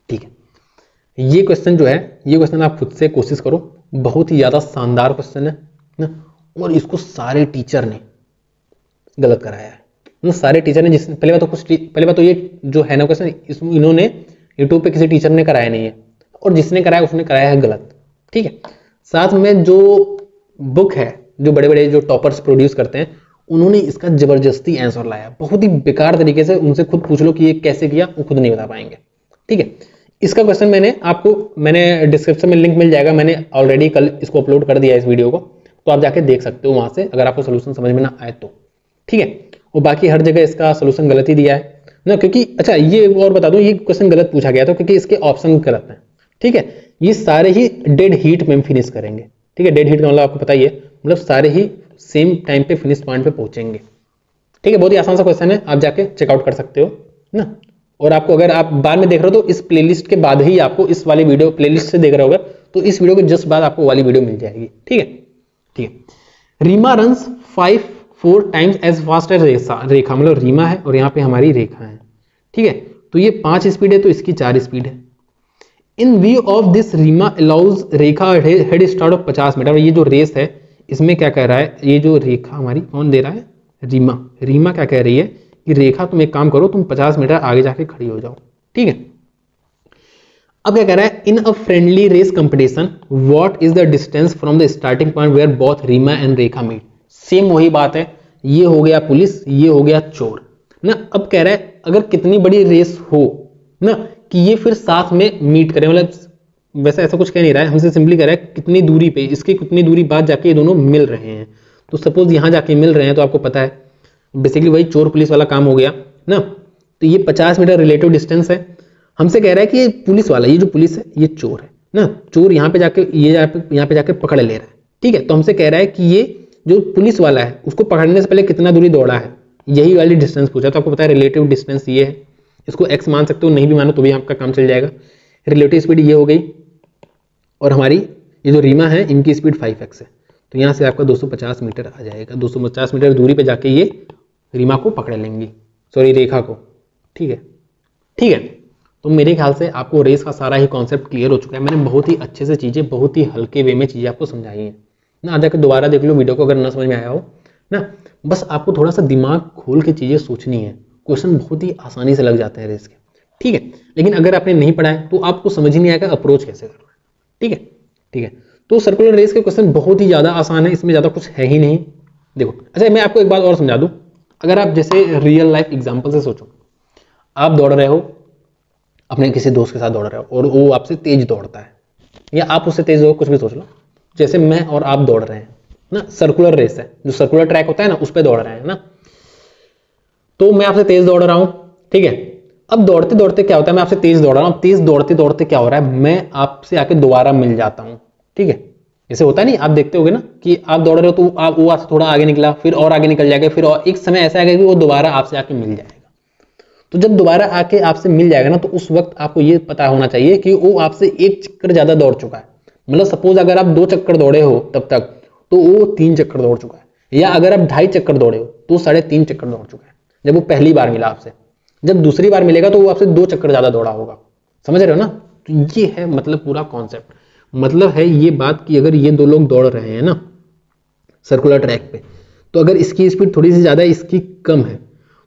ठीक है, ये क्वेश्चन जो है, ये क्वेश्चन आप खुद से कोशिश करो, बहुत ही ज्यादा शानदार क्वेश्चन है ना, और इसको सारे टीचर ने गलत कराया है ना, सारे टीचर ने। जिस पहले बात तो ये जो है ना क्वेश्चन, इन्होंने यूट्यूब पे किसी टीचर ने कराया नहीं है, और जिसने कराया उसने कराया है गलत। ठीक है, साथ में जो बुक है, जो बड़े बड़े जो टॉपर्स प्रोड्यूस करते हैं, उन्होंने इसका जबरदस्ती आंसर लाया, बहुत ही बेकार तरीके से। उनसे खुद पूछ लो कि ये कैसे किया, वो खुद नहीं बता पाएंगे। ठीक है, इसका क्वेश्चन मैंने डिस्क्रिप्शन में लिंक मिल जाएगा, मैंने ऑलरेडी कल इसको अपलोड कर दिया इस वीडियो को, तो आप जाके देख सकते हो वहां से, अगर आपको सोल्यूशन समझ में ना आए तो। ठीक है, और बाकी हर जगह इसका सोल्यूशन गलत ही दिया है ना, क्योंकि अच्छा ये और बता दूं, ये क्वेश्चन गलत पूछा गया था क्योंकि इसके ऑप्शन गलत हैं। ठीक है, ये सारे ही डेड हीट में फिनिश करेंगे। ठीक है, डेड हीट का मतलब आपको पता ही है, मतलब सारे ही सेम टाइम पे फिनिश पॉइंट पे पहुंचेंगे। ठीक है, बहुत ही आसान सा क्वेश्चन है, आप जाके चेकआउट कर सकते हो ना। और आपको अगर आप बाद में देख रहे हो तो इस प्लेलिस्ट के बाद ही आपको इस वाली वीडियो, प्लेलिस्ट से देख रहे होगा तो इस वीडियो के जस्ट बाद आपको वाली वीडियो मिल जाएगी। ठीक है, ठीक है। Reema runs 4 times as fast as Rekha, मतलब रीमा है और यहाँ पे हमारी रेखा है। ठीक है, तो ये 5 स्पीड है तो इसकी 4 स्पीड है। In view of this Reema allows Rekha head start of 50 metre. ये जो रेस है इसमें क्या कह रहा है, ये जो रेखा हमारी कौन दे रहा है, रीमा क्या कह रही है कि रेखा तुम एक काम करो, तुम 50 मीटर आगे जाके खड़ी हो जाओ, ठीक है। अब क्या कह रहा है, in a friendly race competition what is the distance from the starting point where both Reema and Rekha meet. Same वही बात है, ये हो गया पुलिस, ये हो गया चोर ना। अब कह रहा है अगर कितनी बड़ी रेस हो ना कि ये फिर साथ में मीट करें, मतलब वैसे ऐसा कुछ कह नहीं रहा है, हमसे सिंपली कह रहा है कितनी दूरी पे, इसकी कितनी दूरी बाद जाके ये दोनों मिल रहे हैं। तो सपोज यहां जाके मिल रहे हैं तो आपको पता है बेसिकली वही चोर पुलिस वाला काम हो गया ना। तो ये 50 मीटर रिलेटिव डिस्टेंस है। हमसे कह रहा है कि ये पुलिस वाला, ये जो पुलिस है ये चोर है ना, चोर यहाँ पे जाके यहाँ पे जाके पकड़ ले रहा है, ठीक है। तो हमसे कह रहा है कि ये जो पुलिस वाला है उसको पकड़ने से पहले कितना दूरी दौड़ा है, यही वाली डिस्टेंस पूछा। तो आपको पता है रिलेटिव डिस्टेंस ये है, इसको x मान सकते हो, नहीं भी मानो तो भी आपका काम चल जाएगा। रिलेटिव स्पीड ये हो गई और हमारी ये जो रीमा है इनकी स्पीड 5x है, तो यहाँ से आपका 250 मीटर आ जाएगा। 250 मीटर दूरी पे जाके ये रीमा को पकड़ लेंगी, सॉरी रेखा को, ठीक है, ठीक है। तो मेरे ख्याल से आपको रेस का सारा ही कॉन्सेप्ट क्लियर हो चुका है। मैंने बहुत ही अच्छे से चीज़ें, बहुत ही हल्के वे में चीज़ें आपको समझाई हैं ना। आ जाकर दोबारा देख लो वीडियो को अगर ना समझ में आया हो ना। बस आपको थोड़ा सा दिमाग खोल के चीज़ें सोचनी है, क्वेश्चन बहुत ही आसानी से लग जाते हैं रेस के, ठीक है। लेकिन अगर आपने नहीं पढ़ा है तो आपको समझ ही नहीं आएगा अप्रोच कैसे करना है, ठीक है, ठीक है। तो सर्कुलर रेस के क्वेश्चन बहुत ही ज़्यादा आसान है, इसमें ज़्यादा कुछ है ही नहीं। देखो अच्छा मैं आपको एक बात और समझा दूँ, अगर आप जैसे रियल लाइफ एग्जाम्पल से सोचो, आप दौड़ रहे हो, अपने किसी दोस्त के साथ दौड़ रहे हो और वो आपसे तेज दौड़ता है, या आप उससे तेज हो, कुछ भी सोच लो। जैसे मैं और आप दौड़ रहे हैं ना, सर्कुलर रेस है, जो सर्कुलर ट्रैक होता है ना उस पर दौड़ रहे हैं ना। तो मैं आपसे तेज दौड़ रहा हूं, ठीक है। अब दौड़ते दौड़ते क्या होता है, मैं आपसे तेज दौड़ रहा हूं, तेज दौड़ते दौड़ते क्या हो रहा है, मैं आपसे आके दोबारा मिल जाता हूं, ठीक है। जैसे होता है नहीं, आप देखते होगे ना कि आप दौड़ रहे हो तो आप वो आपसे थोड़ा आगे निकला, फिर और आगे निकल जाएगा, फिर और एक समय ऐसा आएगा कि वो दोबारा आपसे आके मिल जाएगा। तो जब दोबारा आके आपसे मिल जाएगा ना, तो उस वक्त आपको ये पता होना चाहिए कि वो आपसे एक चक्कर ज्यादा दौड़ चुका है। मतलब सपोज अगर आप 2 चक्कर दौड़े हो तब तक, तो वो 3 चक्कर दौड़ चुका है, या अगर आप 2.5 चक्कर दौड़े हो तो 3.5 चक्कर दौड़ चुका है जब वो पहली बार मिला आपसे। जब दूसरी बार मिलेगा तो वो आपसे 2 चक्कर ज्यादा दौड़ा होगा, समझ रहे हो ना। तो ये है मतलब पूरा कॉन्सेप्ट, मतलब है ये बात कि अगर ये 2 लोग दौड़ रहे हैं ना सर्कुलर ट्रैक पे, तो अगर इसकी स्पीड थोड़ी सी ज्यादा है, इसकी कम है,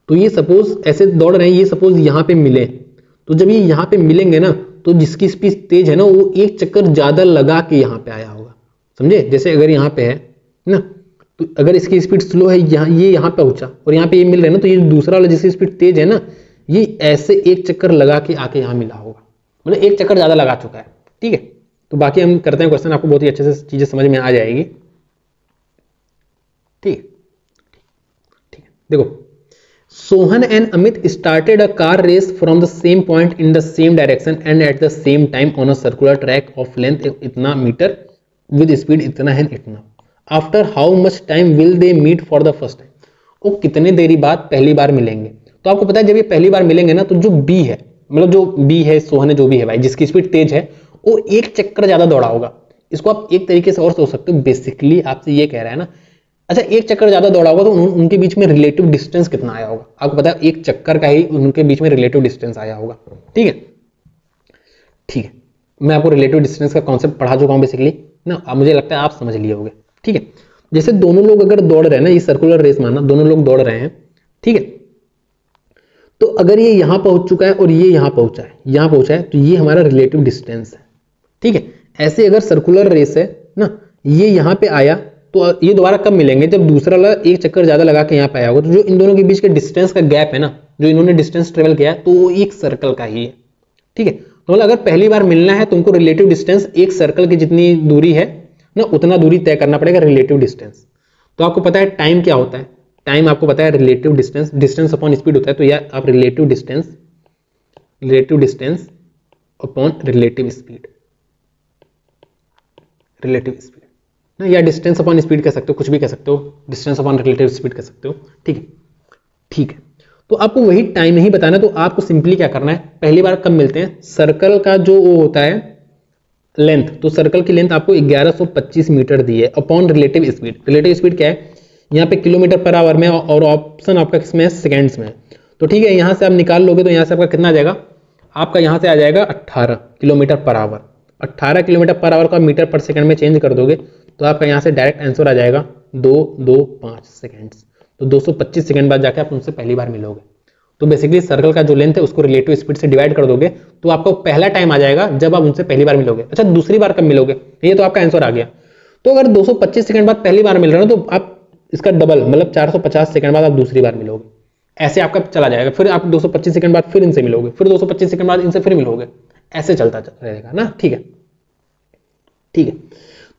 तो ये सपोज ऐसे दौड़ रहे हैं, ये सपोज यहाँ पे मिले, तो जब ये यहाँ पे मिलेंगे ना, तो जिसकी स्पीड तेज है ना वो एक चक्कर ज्यादा लगा के यहाँ पे आया होगा, समझे। जैसे अगर यहाँ पे है ना, तो अगर इसकी स्पीड स्लो है, ये यहाँ पे पहुंचा और यहाँ पे ये मिल रहे हैं ना, तो ये दूसरा वाला जिसकी स्पीड तेज है ना, ये ऐसे एक चक्कर लगा के आके यहाँ मिला होगा, मतलब एक चक्कर ज्यादा लगा चुका है, ठीक है। तो बाकी हम करते हैं क्वेश्चन, आपको बहुत ही अच्छे से चीजें समझ में आ जाएगी, ठीक है, ठीक है। देखो, Sohan and Amit started a car race from the same point in the same direction and at the same time on a circular track of length इतना मीटर with speed इतना है इतना. After how much time will they meet for the first time? वो कितने देरी बाद पहली बार मिलेंगे। तो आपको पता है जब ये पहली बार मिलेंगे ना, तो जो B है, मतलब जो B है, सोहन है, जो भी है भाई, जिसकी स्पीड तेज है, वो एक चक्कर ज्यादा दौड़ा होगा। इसको आप एक तरीके से और सोच सकते हो, बेसिकली आपसे ये कह रहा है ना, अच्छा एक चक्कर ज्यादा दौड़ा होगा तो उनके बीच में रिलेटिव डिस्टेंस कितना आया होगा। आपको पता है एक चक्कर का ही उनके बीच में रिलेटिव डिस्टेंस आया होगा, ठीक है, ठीक है। मैं आपको रिलेटिव डिस्टेंस का कॉन्सेप्ट पढ़ा चुका हूं बेसिकली ना, मुझे लगता है आप समझ लिए होंगे, ठीक है। जैसे दोनों लोग अगर दौड़ रहे हैं ना, ये सर्कुलर रेस मानना, दोनों लोग दौड़ रहे हैं, ठीक है। तो अगर ये यहां पहुंच चुका है और ये यहां पहुंचा है, यहां पहुंचा है, तो ये हमारा रिलेटिव डिस्टेंस है, ठीक है। ऐसे अगर सर्कुलर रेस है ना, ये यहां पे आया, तो ये दोबारा कब मिलेंगे, जब दूसरा वाला एक चक्कर ज्यादा लगा के यहाँ पे आया होगा। तो जो इन दोनों के बीच के डिस्टेंस का गैप है ना, जो इन्होंने डिस्टेंस ट्रेवल किया है, तो वो एक सर्कल का ही है, ठीक है। तो मतलब अगर पहली बार मिलना है तो उनको रिलेटिव डिस्टेंस एक सर्कल की जितनी दूरी है ना, उतना दूरी तय करना पड़ेगा, रिलेटिव डिस्टेंस। तो आपको पता है टाइम क्या होता है, टाइम आपको पता है relative distance, distance upon speed होता है। तो यार आप relative distance upon relative speed, relative speed ना, या डिस्टेंस अपॉन स्पीड कह सकते हो, कुछ भी कह सकते हो, डिस्टेंस अपॉन रिलेटिव स्पीड कह सकते हो, ठीक है, ठीक है। तो आपको वही टाइम ही बताना है। तो आपको सिंपली क्या करना है, पहली बार कब मिलते हैं, सर्कल का जो वो होता है लेंथ, तो सर्कल की लेंथ आपको 1125 मीटर दी है upon relative speed. Relative speed क्या है, यहाँ पे किलोमीटर पर आवर में, और ऑप्शन आपका किसमें है, सेकेंड्स में। तो ठीक है, यहां से आप निकाल लोगे तो यहां से आपका कितना आ जाएगा, आपका यहां से आ जाएगा 18, kilometre per our. 18 kilometre per our को आप मीटर पर सेकंड में चेंज कर दोगे तो आपका यहाँ से डायरेक्ट आंसर आ जाएगा 225 सेकेंड्स। तो 225 सेकंड बाद जाके आप उनसे पहली बार मिलोगे। तो बेसिकली सर्कल का जो लेंथ है उसको रिलेटिव स्पीड से डिवाइड कर दोगे तो आपको पहला टाइम आ जाएगा जब आप उनसे पहली बार मिलोगे। अच्छा, दूसरी बार कब मिलोगे, ये तो आपका आंसर आ गया। तो अगर 225 सेकंड बाद पहली बार मिल रहे हो तो आप इसका डबल मतलब 450 सेकंड बाद आप दूसरी बार मिलोगे। ऐसे आपका चला जाएगा, फिर आप 225 सेकंड बाद फिर इनसे मिलोगे, फिर 225 सेकंड बाद इनसे फिर मिलोगे, ऐसे चलता रहेगा ना। ठीक है, ठीक है।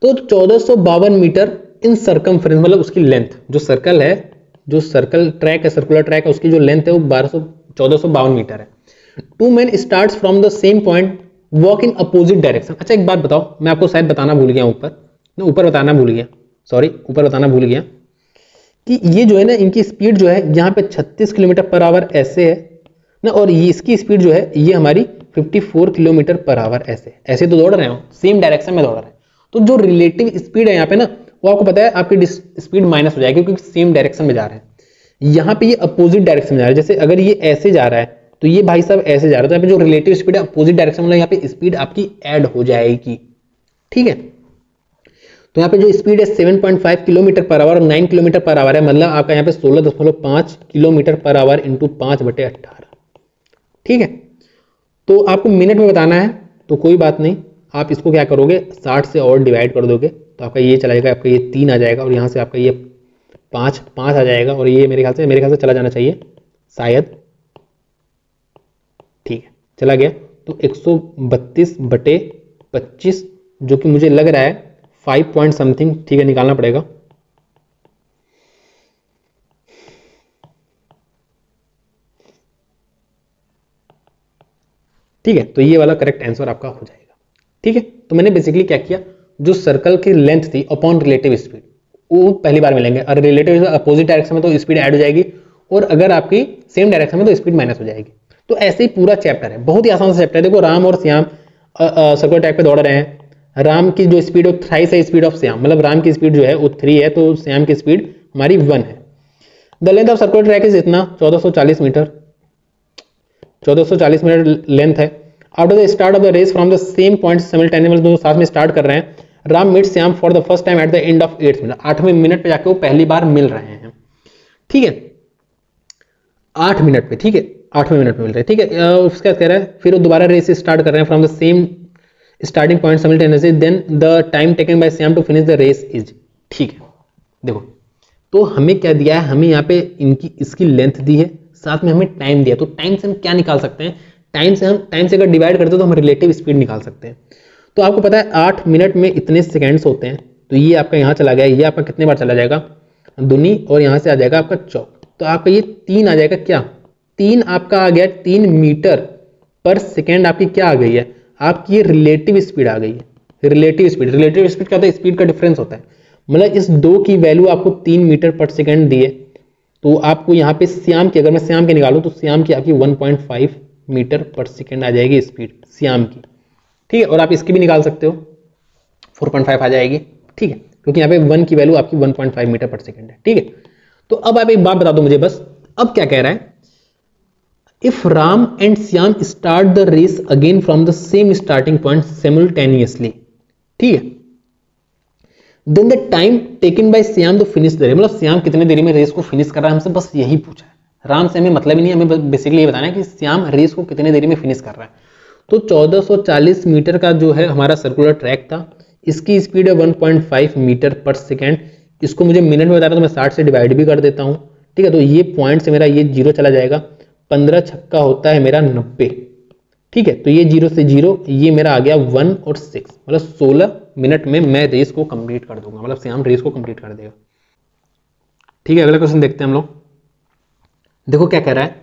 तो 1452 मीटर इन सरकमफ्रेंस मतलब उसकी लेंथ, जो सर्कल है, जो सर्कल ट्रैक है, सर्कुलर ट्रैक है, उसकी जो लेंथ है वो 1452 मीटर है। Two man starts from the same point walk in opposite direction. अच्छा, एक बात बताओ, मैं आपको शायद बताना भूल गया, ऊपर बताना भूल गया कि ये जो है ना, इनकी स्पीड जो है यहाँ पे 36 किलोमीटर पर आवर ऐसे है ना, और ये इसकी स्पीड जो है ये हमारी 54 किलोमीटर पर आवर ऐसे तो दौड़ रहे हो, सेम डायरेक्शन में दौड़ रहे हैं। तो जो रिलेटिव स्पीड है यहाँ पे ना, वो आपको पता है आपकी स्पीड माइनस हो जाएगी क्योंकि सेम डायरेक्शन में जा रहे हैं। यहाँ पे ये अपोजिट डायरेक्शन में जा रहा है। जैसे अगर ये ऐसे जा रहा है तो ये भाई साहब ऐसे जा रहा है, तो यहाँ पे जो रिलेटिव स्पीड है अपोजिट डायरेक्शन में, यहाँ पे स्पीड आपकी ऐड हो जाएगी। ठीक है, तो यहाँ पे जो स्पीड है 7.5 किलोमीटर पर आवर और 9 किलोमीटर पर आवर है, मतलब आपका यहाँ पे 16.5 किलोमीटर पर आवर इंटू 5/18। ठीक है, तो आपको मिनट में बताना है तो कोई बात नहीं, आप इसको क्या करोगे 60 से और डिवाइड कर दोगे तो आपका ये चला जाएगा, आपका ये 3 आ जाएगा और यहाँ से आपका ये 5 आ जाएगा और ये मेरे ख्याल से चला जाना चाहिए शायद। ठीक है, चला गया। तो 132/25 जो कि मुझे लग रहा है 5 पॉइंट समथिंग, ठीक है, निकालना पड़ेगा। ठीक है, तो ये वाला करेक्ट आंसर आपका हो जाएगा। ठीक है, तो मैंने बेसिकली क्या किया, जो सर्कल की लेंथ थी अपॉन रिलेटिव स्पीड वो पहली बार मिलेंगे, और रिलेटिव अपोजिट डायरेक्शन में तो स्पीड ऐड हो जाएगी, और अगर आपकी सेम डायरेक्शन में तो स्पीड माइनस हो जाएगी। तो ऐसे ही पूरा चैप्टर है, बहुत ही आसान सा चैप्टर है। देखो, राम और श्याम सर्कुलर ट्रैक पे दौड़ रहे हैं। राम की जो स्पीड है थ्राइस है स्पीड ऑफ श्याम, मतलब राम की स्पीड जो है वो 3 है तो श्याम की स्पीड हमारी 1 है। The length of circular track is इतना 1440 मीटर, 1440 मीटर लेंथ है। After the start of the race from the same point simultaneously, दोनों साथ में स्टार्ट कर रहे हैं। Ram meet Shyam for the first time at the end of 8th minute, 8वें मिनट पे जाके वो पहली बार मिल रहे हैं। ठीक है, 8 मिनट पे, ठीक है, 8वें मिनट में मिल रहे हैं। ठीक है, उसका कह रहा है फिर वो दोबारा रेस स्टार्ट कर रहे हैं from the same starting point simultaneously, then the time taken by Shyam to finish the race is. ठीक है, देखो तो हमें क्या दिया है, हमें यहाँ पे इसकी लेंथ दी है, साथ में हमें टाइम दिया। तो टाइम से हम क्या निकाल सकते हैं, टाइम से अगर डिवाइड करते तो हम रिलेटिव स्पीड निकाल सकते हैं। तो आपको पता है 8 मिनट में इतने सेकेंड्स होते हैं, तो ये आपका यहाँ चला गया, ये आपका कितने बार चला जाएगा दुनी, और यहाँ से आ जाएगा आपका चौक, तो आपका ये 3 आ जाएगा। क्या 3 आपका आ गया, 3 मीटर पर सेकेंड आपकी क्या आ गई है, आपकी ये रिलेटिव स्पीड आ गई है। रिलेटिव स्पीड क्या होता है, स्पीड का डिफरेंस होता है। मतलब इस 2 की वैल्यू आपको 3 मीटर पर सेकेंड दी है, तो आपको यहाँ पे श्याम की, अगर मैं श्याम की निकालूं तो श्याम की आपकी 1.5 मीटर पर सेकेंड आ जाएगी स्पीड श्याम की। ठीक है, और आप इसकी भी निकाल सकते हो, 4.5 आ जाएगी। ठीक है, क्योंकि यहाँ पे 1 की वैल्यू आपकी 1.5 मीटर पर सेकेंड है। ठीक है, तो अब आप एक बात बता दो मुझे बस, अब क्या कह रहा है, if Ram and Shyam start the race again from the same starting point simultaneously, ठीक है, then the time taken by Shyam to finish the race, मतलब श्याम कितने देरी में रेस को फिनिश कर रहा है, हमसे बस यही पूछा है। राम से हमें मतलब ही नहीं, हमें बेसिकली ये बताना है कि श्याम रेस को कितने देरी में फिनिश कर रहा है। तो 1440 मीटर का जो है हमारा सर्कुलर ट्रैक था, इसकी स्पीड है 1.5 मीटर पर सेकेंड। इसको मुझे मिनट में बताना तो मैं 60 से डिवाइड भी कर देता हूँ। ठीक है, तो ये पॉइंट से मेरा ये 0 चला जाएगा, 15 छक्का होता है मेरा 90। ठीक है, तो ये 0 से 0, ये मेरा आ गया 1 और 6, मतलब 16 मिनट में मैं रेस को कंप्लीट कर दूंगा, मतलब श्याम रेस को कंप्लीट कर देगा। ठीक है, अगला क्वेश्चन देखते हैं हम लोग। देखो क्या कह रहा है,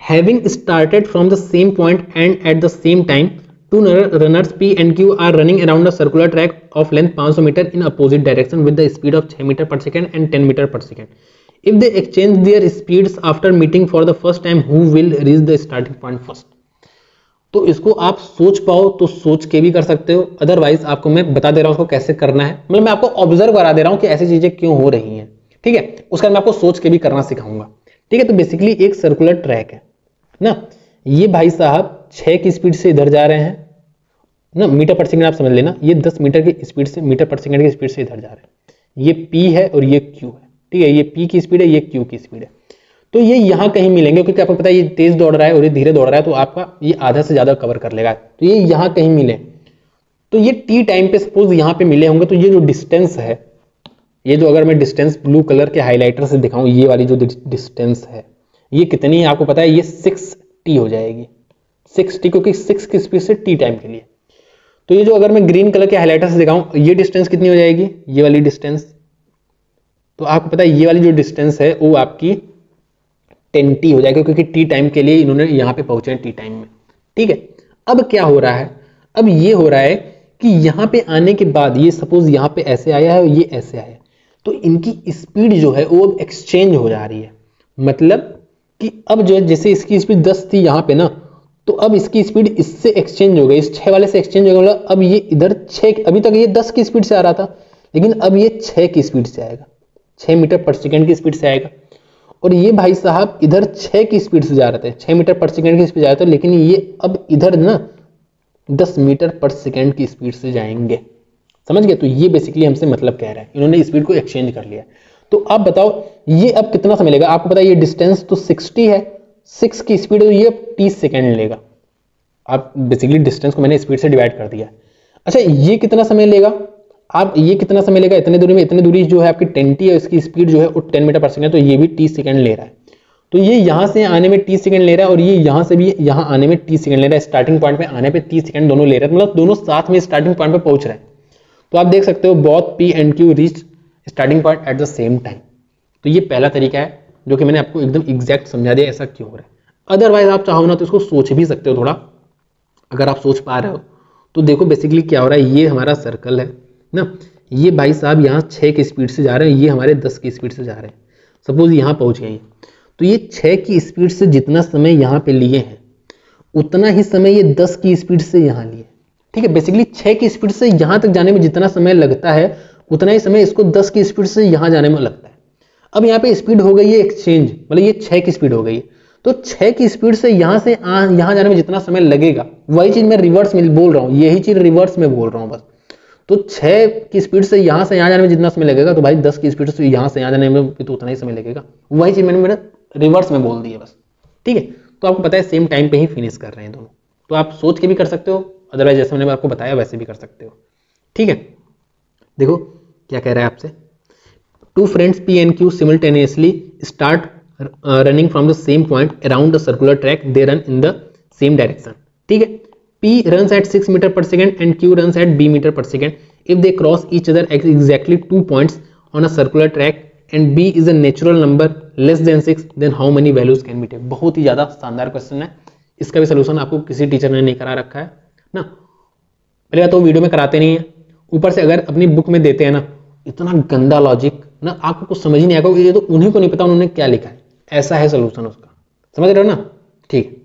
having started from the same point and at the same time, two runners P and Q are running around the circular track of length 500 metre in opposite direction with the speed of 6 metre per second and 10 metre per second. If they exchange their speeds after meeting for the first time, who will reach the starting point first. तो इसको आप सोच पाओ तो सोच के भी कर सकते हो, अदरवाइज आपको मैं बता दे रहा हूं उसको कैसे करना है, मतलब मैं आपको ऑब्जर्व करा दे रहा हूं कि ऐसी चीजें क्यों हो रही हैं। ठीक है, उसका मैं आपको सोच के भी करना सिखाऊंगा। ठीक है, तो बेसिकली एक सर्कुलर ट्रैक है ना, ये भाई साहब 6 की स्पीड से इधर जा रहे हैं ना, मीटर पर सेकंड आप समझ लेना, ये 10 मीटर की स्पीड से, मीटर पर सेकंड की स्पीड से इधर जा रहा है। ये P है और ये Q है, ठीक है, ये P की स्पीड है, ये Q की स्पीड है। तो ये यहाँ कहीं मिलेंगे, क्योंकि आपको पता है ये तेज दौड़ रहा है और ये धीरे दौड़ रहा है, तो आपका ये आधा से ज्यादा कवर कर लेगा। तो ये यहाँ कहीं मिले, तो ये T टाइम पे सपोज यहाँ पे मिले होंगे, तो ये जो डिस्टेंस है, ये जो अगर मैं डिस्टेंस ब्लू कलर के हाईलाइटर से दिखाऊं, ये वाली जो डिस्टेंस है ये कितनी है आपको पता है, ये 6t हो जाएगी, 6t, क्योंकि 6 की स्पीड से T टाइम के लिए। तो ये जो अगर मैं ग्रीन कलर के हाईलाइटर से दिखाऊं, ये डिस्टेंस कितनी हो जाएगी, ये वाली डिस्टेंस, तो आपको पता है ये वाली जो डिस्टेंस है वो आपकी 10t हो जाएगी, क्योंकि T टाइम के लिए इन्होंने यहाँ पे पहुंचे T टाइम में, ठीक है। अब क्या हो रहा है, अब ये हो रहा है कि यहाँ पे आने के बाद ये सपोज यहाँ पे ऐसे आया है और ये ऐसे आया है, तो इनकी स्पीड जो है वो अब एक्सचेंज हो जा रही है। मतलब कि अब जो है जैसे इसकी स्पीड 10 थी यहाँ पे ना, तो अब इसकी स्पीड इससे एक्सचेंज हो गई, इस 6 वाले से एक्सचेंज हो गया। अब ये इधर 6, अभी तक ये 10 की स्पीड से आ रहा था, लेकिन अब ये 6 की स्पीड से आएगा, 6 मीटर पर सेकेंड की स्पीड से आएगा। और ये भाई साहब इधर 6 की स्पीड से जा रहे थे, 6 मीटर पर सेकेंड की स्पीड जा रहे थे, लेकिन ये अब इधर ना 10 मीटर पर सेकेंड की स्पीड से जाएंगे, समझ गए। तो ये बेसिकली हमसे मतलब कह रहा है, इन्होंने स्पीड को एक्सचेंज कर लिया। तो आप बताओ ये अब कितना समय लेगा, आपको पता है ये डिस्टेंस तो 60 है, 6 की स्पीड, तो ये 30 सेकेंड लेगा। आप बेसिकली डिस्टेंस को मैंने स्पीड से डिवाइड कर दिया। अच्छा ये कितना समय लेगा, आप ये कितना समय लेगा, इतने दूरी में, इतनी दूरी जो है आपकी 10t है, इसकी स्पीड जो है वो 10 मीटर पर सेकेंड, तो ये भी 30 सेकेंड ले रहा है। तो ये यहाँ से आने में 30 सेकंड ले रहा है और ये यहाँ से भी यहाँ आने में 30 सेकंड ले रहा है। स्टार्टिंग पॉइंट पे आने पे 30 सेकंड दोनों ले रहे हैं, मतलब दोनों साथ में स्टार्टिंग पॉइंट पे पहुंच रहे हैं। तो आप देख सकते हो both P and Q reach starting point eight the same time. तो ये पहला तरीका है जो कि मैंने आपको एकदम एग्जैक्ट समझा दिया ऐसा क्यों हो रहा है। अदरवाइज आप चाहो ना तो इसको सोच भी सकते हो थोड़ा, अगर आप सोच पा रहे हो तो देखो बेसिकली क्या हो रहा है। ये हमारा सर्कल है ना, ये भाई साहब यहाँ 6 की स्पीड से जा रहे हैं, ये हमारे 10 की स्पीड से जा रहे हैं। सपोज यहाँ पहुंच गए, तो ये 6 की स्पीड से जितना समय यहाँ पे लिए हैं उतना ही समय ये 10 की स्पीड से यहाँ लिए, ठीक है। बेसिकली 6 की स्पीड से यहाँ तक जाने में जितना समय लगता है उतना ही समय इसको 10 की स्पीड से यहाँ जाने में लगता है। अब यहाँ पे स्पीड हो गई है एक्सचेंज, मतलब ये 6 की स्पीड हो गई है, तो 6 की स्पीड से यहाँ से यहाँ जाने में जितना समय लगेगा वही चीज मैं रिवर्स में बोल रहा हूँ, यही चीज रिवर्स में बोल रहा हूँ बस। तो 6 की स्पीड से यहाँ से यहाँ जाने में जितना समय लगेगा, तो भाई 10 की स्पीड से यहाँ से यहाँ जाने में भी तो उतना ही समय लगेगा। वही चीज मैंने रिवर्स में बोल दी है बस, ठीक है। तो आपको पता है सेम टाइम पे ही फिनिश कर रहे हैं दोनों, तो आप सोच के भी कर सकते हो, अदरवाइज जैसे मैंने आपको बताया वैसे भी कर सकते हो, ठीक है। देखो क्या कह रहा है आपसे, two friends P and Q simultaneously start running from the same point around the circular track, they run in the same direction, ठीक है। P runs at 6 meter per second and Q runs at B meter per second. If they cross each other at exactly 2 points on a circular track and B is a natural number less than 6, then how many values can be taken? बहुत ही ज्यादा शानदार क्वेश्चन है, इसका भी सोल्यूशन आपको किसी टीचर ने नहीं करा रखा है ना। पहले तो वीडियो में कराते नहीं है, ऊपर से अगर अपनी बुक में देते हैं ना इतना गंदा लॉजिक ना, आपको कुछ समझ ही नहीं आएगा, ये तो उन्हीं को नहीं पता उन्होंने क्या लिखा है, ऐसा है सोल्यूशन उसका, समझ रहे हो ना। ठीक,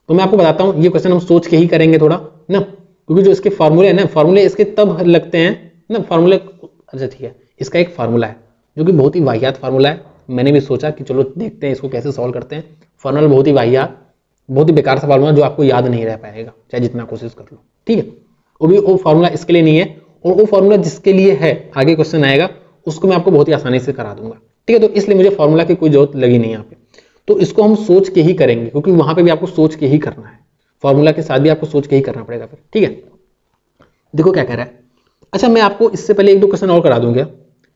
तो मैं आपको बताता हूँ, ये क्वेश्चन हम सोच के ही करेंगे थोड़ा ना, क्योंकि जो इसके फॉर्मूले हैं ना, फॉर्मूले इसके तब लगते हैं ना फॉर्मूले। अच्छा ठीक है, इसका एक फार्मूला है जो कि बहुत ही वाहियात फार्मूला है। मैंने भी सोचा कि चलो देखते हैं इसको कैसे सॉल्व करते हैं। फार्मूला बहुत ही वाहियात, बहुत ही बेकार सा फार्मूला जो आपको याद नहीं रह पाएगा चाहे जितना कोशिश कर लो, ठीक है। वो फार्मूला इसके लिए नहीं है, और वो फार्मूला जिसके लिए है आगे क्वेश्चन आएगा उसको मैं आपको बहुत ही आसानी से करा दूंगा, ठीक है। तो इसलिए मुझे फार्मूला की कोई जरूरत लगी नहीं यहाँ पे, तो इसको हम सोच के ही करेंगे, क्योंकि वहां पे भी आपको सोच के ही करना है, फार्मूला के साथ भी आपको सोच के ही करना पड़ेगा फिर, ठीक है। देखो क्या कह रहा है। अच्छा मैं आपको इससे पहले एक दो क्वेश्चन और करा दूंगा,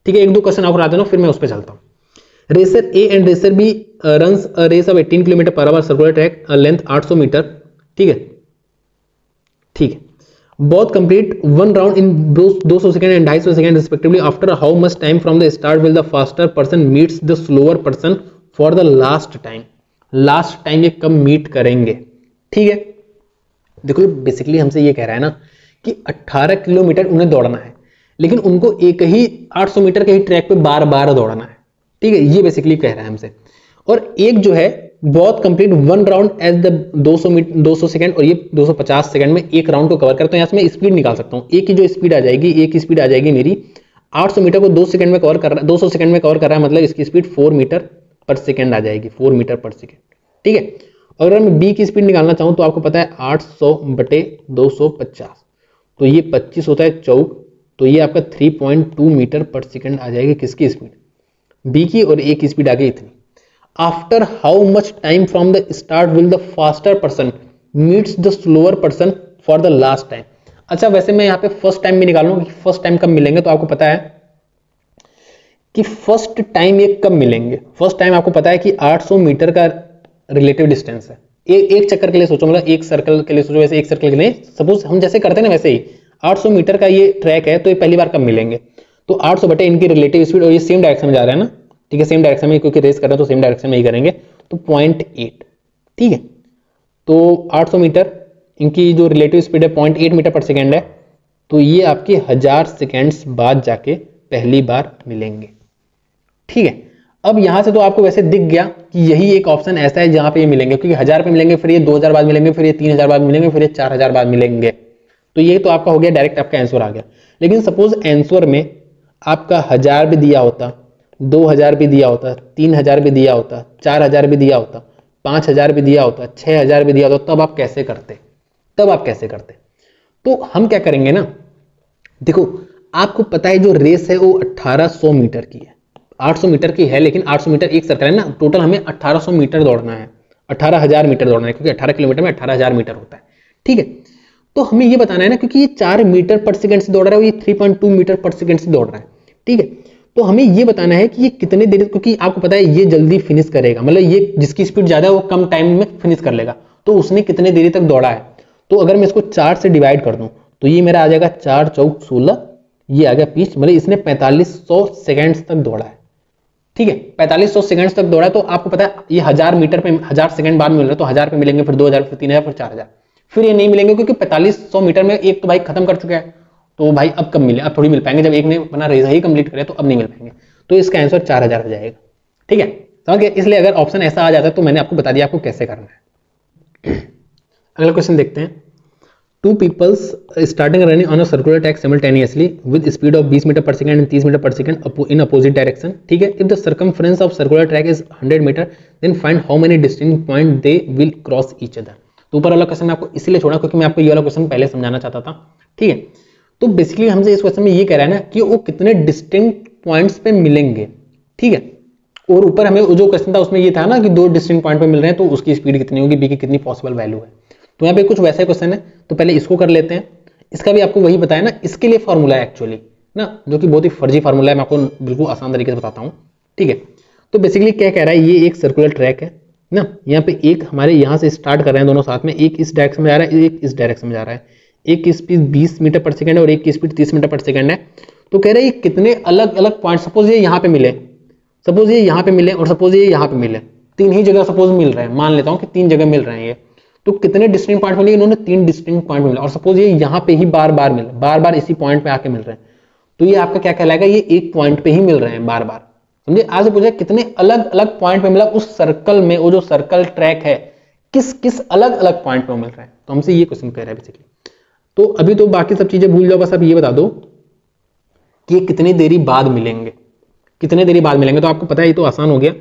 ठीक है, एक दो क्वेश्चन और करा देना, फिर मैं उस पर चलता हूँ। Racer A and racer B runs a race of 18 kilometre per hour circular track length 800 metre, ठीक है, ठीक है। both complete one round in 200 second and 250 second respectively. After how much time from the start will the faster person meets the slower person for the last time. Last time ये कब मीट करेंगे, ठीक है। देखो बेसिकली हमसे ये कह रहा है ना कि 18 किलोमीटर उन्हें दौड़ना है, लेकिन उनको एक ही 800 मीटर के ही ट्रैक पे बार बार दौड़ना है, ठीक है, ये बेसिकली कह रहा है हमसे। और एक जो है बहुत complete one round as the 200 second, और ये 250 सेकंड में एक राउंड को कवर करता हूं। यहाँ से मैं स्पीड निकाल सकता हूँ, एक की जो स्पीड आ जाएगी, एक की स्पीड आ जाएगी मेरी 800 मीटर को 2 सेकंड में कवर कर रहा है, 200 सेकंड में कवर कर रहा है, मतलब इसकी स्पीड 4 मीटर पर सेकंड आ जाएगी, 4 मीटर पर सेकंड, ठीक है। अगर मैं बी की स्पीड निकालना चाहूँ तो आपको पता है 800 बटे 250, तो ये 25 होता है चौक, तो ये आपका 3.2 मीटर पर सेकेंड आ जाएगी किसकी स्पीड, बी की, और ए की स्पीड आ गई इतनी। After how much time from the start will the faster person meets the slower person for the last time. अच्छा वैसे मैं यहाँ पे फर्स्ट टाइम भी निकालूंगा कि फर्स्ट टाइम कब मिलेंगे, तो आपको पता है कि फर्स्ट टाइम ये कब मिलेंगे। फर्स्ट टाइम आपको पता है कि 800 मीटर का रिलेटिव डिस्टेंस है। एक चक्कर के लिए सोचो, मतलब एक सर्कल के लिए सोचो, वैसे एक सर्कल के लिए सपोज हम जैसे करते हैं ना वैसे ही 800 मीटर का ये ट्रैक है, तो ये पहली बार कब मिलेंगे, तो 800 बटे इनकी रिलेटिव स्पीड, और ये सेम डायरेक्शन में जा रहा है ना, ठीक है, सेम डायरेक्शन में, क्योंकि रेस कर रहे हैं तो सेम डायरेक्शन में ही करेंगे, तो 0.8, ठीक है। तो 800 मीटर इनकी जो रिलेटिव स्पीड है 0.8 मीटर पर सेकेंड है, तो ये आपके 1000 सेकेंड्स बाद जाके पहली बार मिलेंगे, ठीक है। अब यहां से तो आपको वैसे दिख गया कि यही एक ऑप्शन ऐसा है जहां पे ये मिलेंगे, क्योंकि 1000 पे मिलेंगे, फिर ये 2000 बाद मिलेंगे, फिर ये 3000 बाद मिलेंगे, फिर ये 4000 बाद मिलेंगे, तो ये तो आपका हो गया, डायरेक्ट आपका आंसर आ गया। लेकिन सपोज आंसर में आपका 1000 भी दिया होता, 2000 भी दिया होता, 3000 भी दिया होता, 4000 भी दिया होता, 5000 भी दिया होता, 6000 भी दिया होता, तब आप कैसे करते, तो हम क्या करेंगे ना, देखो आपको पता है जो रेस है वो 1800 मीटर की है, 800 मीटर की है, लेकिन 800 मीटर एक सर्कल है ना, टोटल हमें 1800 मीटर दौड़ना है, 18000 मीटर दौड़ना है, क्योंकि 18 किलोमीटर में 18000 मीटर होता है, ठीक है। तो हमें ये बताना है ना, क्योंकि ये 4 मीटर पर सेकंड से दौड़ रहा है, ये 3.2 मीटर पर सेकंड से दौड़ रहा है, ठीक है। तो हमें ये बताना है कि ये कितने देर, क्योंकि आपको पता है ये जल्दी फिनिश करेगा, मतलब ये जिसकी स्पीड ज्यादा है वो कम टाइम में फिनिश कर लेगा, तो उसने कितने देरी तक दौड़ा है। तो अगर मैं इसको 4 से डिवाइड कर दूं तो ये मेरा आ जाएगा 4 चौक 16, ये आ गया 20, मतलब इसने 4500 सेकेंड्स तक दौड़ा है, ठीक है, 4500 सेकंड्स तक दौड़ा है। तो आपको पता है ये 1000 मीटर पे 1000 सेकंड बाद मिल रहा है, तो 1000 पे मिलेंगे, फिर 2000, फिर 3000, फिर 4000, फिर ये नहीं मिलेंगे, क्योंकि 4500 मीटर में एक तो भाई खत्म कर चुका है, तो भाई अब कब मिले, अब थोड़ी मिल पाएंगे, जब एक ने अपना रेस ही कंप्लीट करे तो अब नहीं मिल पाएंगे, तो इसका आंसर 4000 हो जाएगा, ठीक है, समझ गए। इसलिए अगर ऑप्शन ऐसा आ जाता है तो मैंने आपको बता दिया आपको कैसे करना है। अगला क्वेश्चन देखते हैं। Two peoples starting running on a circular track simultaneously with speed of 20 metre per second and 30 metre per second in opposite direction, ठीक है। If the circumference of circular track is 100 metre, then find how many distinct point they will cross each other। तो ऊपर वाला क्वेश्चन मैं आपको इसलिए छोड़ा क्योंकि मैं आपको ये वाला क्वेश्चन पहले समझाना चाहता था, ठीक है। तो बेसिकली हमसे इस क्वेश्चन में ये कह रहा है ना कि वो कितने डिस्टिंक्ट पॉइंट्स पे मिलेंगे, ठीक है। और ऊपर हमें जो क्वेश्चन था उसमें ये था ना कि 2 डिस्टिंक्ट पॉइंट पे मिल रहे हैं, तो उसकी स्पीड कितनी होगी, बी की कितनी पॉसिबल वैल्यू है। तो यहाँ पे कुछ वैसा क्वेश्चन है, तो पहले इसको कर लेते हैं। इसका भी आपको वही बताया ना, इसके लिए फॉर्मूला है एक्चुअली ना, जो कि बहुत ही फर्जी फॉर्मूला है, मैं आपको बिल्कुल आसान तरीके से बताता हूँ, ठीक है। तो बेसिकली क्या कह रहा है, ये एक सर्कुलर ट्रैक है ना, यहाँ पे एक हमारे यहाँ से स्टार्ट कर रहे हैं दोनों साथ में, एक इस डायरेक्शन में जा रहा है, एक इस डायरेक्शन में जा रहा है, एक की स्पीड 20 मीटर पर सेकंड है और एक की स्पीड 30 मीटर पर सेकंड है। तो कह रहे हैं कितने अलग अलग पॉइंट, सपोज ये यहाँ पे मिले, सपोज ये यहाँ पे मिले, और सपोज ये यहाँ पे मिले, 3 ही जगह सपोज मिल रहे हैं, मान लेता हूँ कि 3 जगह मिल रहे हैं ये, तो कितने डिस्टिंक्ट पॉइंट मिले, इन्होंने 3 डिस्टिंक्ट पॉइंट मिले, और सपोज ये यहाँ पे ही बार बार मिले, बार बार इसी पॉइंट पे आके मिल रहे हैं, तो ये आपका क्या कहलाएगा, ये एक पॉइंट पे ही मिल रहे हैं बार बार, समझे। आज पूछा कितने अलग अलग पॉइंट पे मिला उस सर्कल में, वो जो सर्कल ट्रैक है किस किस अलग अलग पॉइंट पे मिल रहा है, तो हमसे ये क्वेश्चन कह रहा है बेसिकली। तो अभी तो बाकी सब चीजें भूल जाओ, बस अब ये बता दो कि ये कितनी देरी बाद मिलेंगे, कितने देरी बाद मिलेंगे। तो आपको पता है ये तो आसान हो गया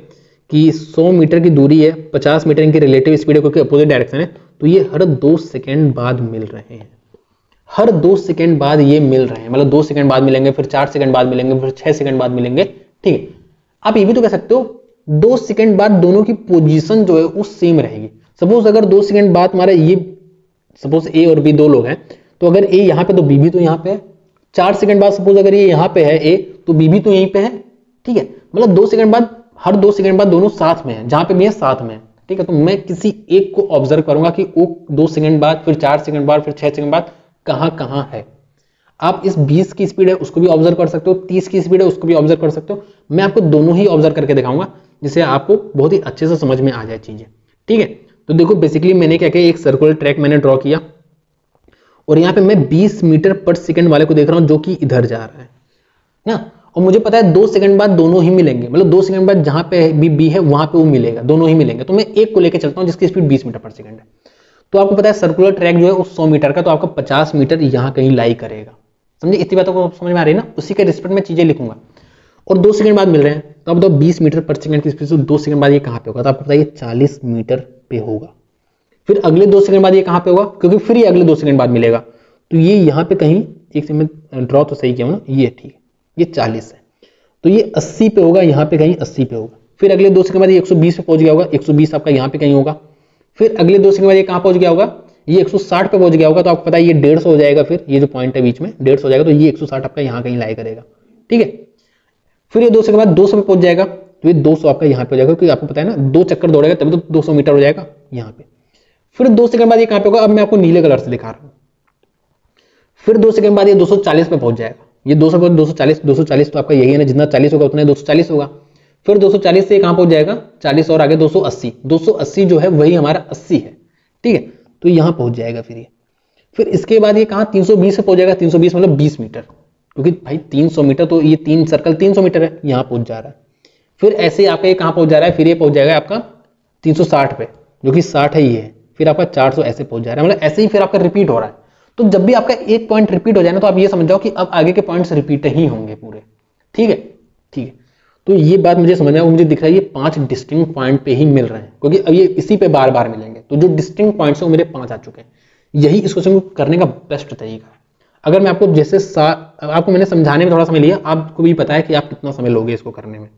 कि 100 मीटर की दूरी है, 50 मीटर इनकी रिलेटिव स्पीड है क्योंकि अपोजिट डायरेक्शन है, तो ये हर 2 सेकंड बाद मिल रहे हैं, हर 2 सेकंड बाद ये मिल रहे हैं, मतलब 2 सेकंड बाद मिलेंगे, फिर 4 सेकंड बाद मिलेंगे, फिर 6 सेकंड बाद मिलेंगे, ठीक है। आप ये भी तो कह सकते हो 2 सेकंड बाद दोनों की पोजीशन जो है वो सेम रहेगी। सपोज अगर 2 सेकंड बाद हमारा ये, सपोज ए और बी 2 लोग हैं, तो अगर ए यहाँ पे तो बी भी तो यहाँ पे है। 4 सेकंड बाद सपोज अगर ये यहाँ पे है ए, तो बी भी तो यहीं पे है, ठीक है। मतलब 2 सेकंड बाद, हर 2 सेकंड बाद दोनों साथ में है, जहां पे भी है साथ में है, ठीक है। तो मैं किसी एक को ऑब्जर्व करूंगा कि वो 2 सेकंड बाद, फिर 4 सेकंड बाद, फिर 6 सेकंड बाद कहां है। आप इस 20 की स्पीड है उसको भी ऑब्जर्व कर सकते हो, 30 की स्पीड है उसको भी ऑब्जर्व कर सकते हो। मैं आपको दोनों ही ऑब्जर्व करके दिखाऊंगा जिससे आपको बहुत ही अच्छे से समझ में आ जाए चीजें, ठीक है। तो देखो बेसिकली मैंने क्या किया, एक सर्कुलर ट्रैक मैंने ड्रॉ किया और यहाँ पे मैं 20 मीटर पर सेकंड वाले को देख रहा हूं जो कि इधर जा रहा है ना, और मुझे पता है 2 सेकंड बाद दोनों ही मिलेंगे, मतलब 2 सेकंड बाद जहां पे बी है वहां पे वो मिलेगा, दोनों ही मिलेंगे। तो मैं एक को लेकर चलता हूं जिसकी स्पीड 20 मीटर पर सेकंड है। तो आपको पता है सर्कुलर ट्रैक जो है वो 100 मीटर का, तो आपका 50 मीटर यहाँ कहीं लाई करेगा, समझे। इतनी बातों को समझ में आ रही है ना, उसी के रिस्पेक्ट में चीजें लिखूंगा। और 2 सेकंड बाद मिल रहे हैं, तो अब तो 20 मीटर पर सेकंड की स्पीड से 2 सेकंड बाद ये कहां पे होगा, तो आपको पता है ये 40 मीटर पे होगा। फिर अगले 2 सेकंड बाद ये कहां पे होगा, क्योंकि फिर ये अगले 2 सेकंड बाद मिलेगा, तो ये यहाँ पे कहीं एक से मैं ड्रॉ तो सही किया हूँ ना, ये ठीक है, ये 40 है, तो ये 80 पे होगा, यहाँ पे कहीं 80 पे होगा। फिर अगले 2 सेकंड बाद ये 120 पे पहुंच गया होगा, 120 आपका यहाँ पे कहीं होगा। फिर अगले 2 सेकंड बाद ये कहाँ पहुंच गया होगा, ये 160 पे पहुंच गया होगा, तो आपको पता है ये 150 हो जाएगा। फिर ये जो पॉइंट है बीच में 150 हो जाएगा, तो ये 160 आपका यहाँ कहीं लाई करेगा, ठीक है। फिर ये 2 सेकंड बाद 200 पे पहुंच जाएगा, तो ये 200 आपका यहाँ पे हो जाएगा, क्योंकि आपको पता है ना 2 चक्कर दौड़ेगा तभी तो 200 मीटर हो जाएगा यहाँ पे। फिर 2 सेकंड बाद ये कहाँ पे होगा, अब मैं आपको नीले कलर से दिखा रहा हूँ। फिर 2 सेकंड बाद ये 240 पे पहुंच जाएगा, ये 200 पे 240 तो आपका यही है ना, जितना 40 होगा उतना 240 होगा। फिर 240 से कहां पहुंच जाएगा, 40 और आगे 280 जो है वही हमारा 80 है, ठीक है, तो यहां पहुंच जाएगा। फिर इसके बाद ये कहां 320 से पहुंच जाएगा, 320 मतलब 20 मीटर, क्योंकि भाई 300 मीटर तो ये 3 सर्कल 300 मीटर है, यहां पहुंच जा रहा है। फिर ऐसे आपका ये कहां पहुंच जा रहा है, फिर ये पहुंच जाएगा आपका 360 पे, जो कि 60 है ये है। फिर आपका 400 ऐसे पहुंच जा रहा है, मतलब ऐसे ही फिर आपका रिपीट हो रहा है। तो जब भी आपका एक पॉइंट रिपीट हो जाए ना, तो आप ये समझ जाओ कि अब आगे के पॉइंट्स रिपीट ही होंगे पूरे, ठीक है, ठीक है। तो ये बात मुझे समझ आया, मुझे दिख रहा है ये 5 डिस्टिंक्ट पॉइंट पे ही मिल रहे हैं, क्योंकि अब ये इसी पे बार बार मिलेंगे। तो जो डिस्टिंक्ट पॉइंट्स है वो मेरे 5 आ चुके हैं। यही इस क्वेश्चन को करने का बेस्ट तरीका है। अगर मैं आपको जैसे आपको मैंने समझाने में थोड़ा समय लिया, आपको भी पता है कि आप कितना समय लोगे इसको करने में।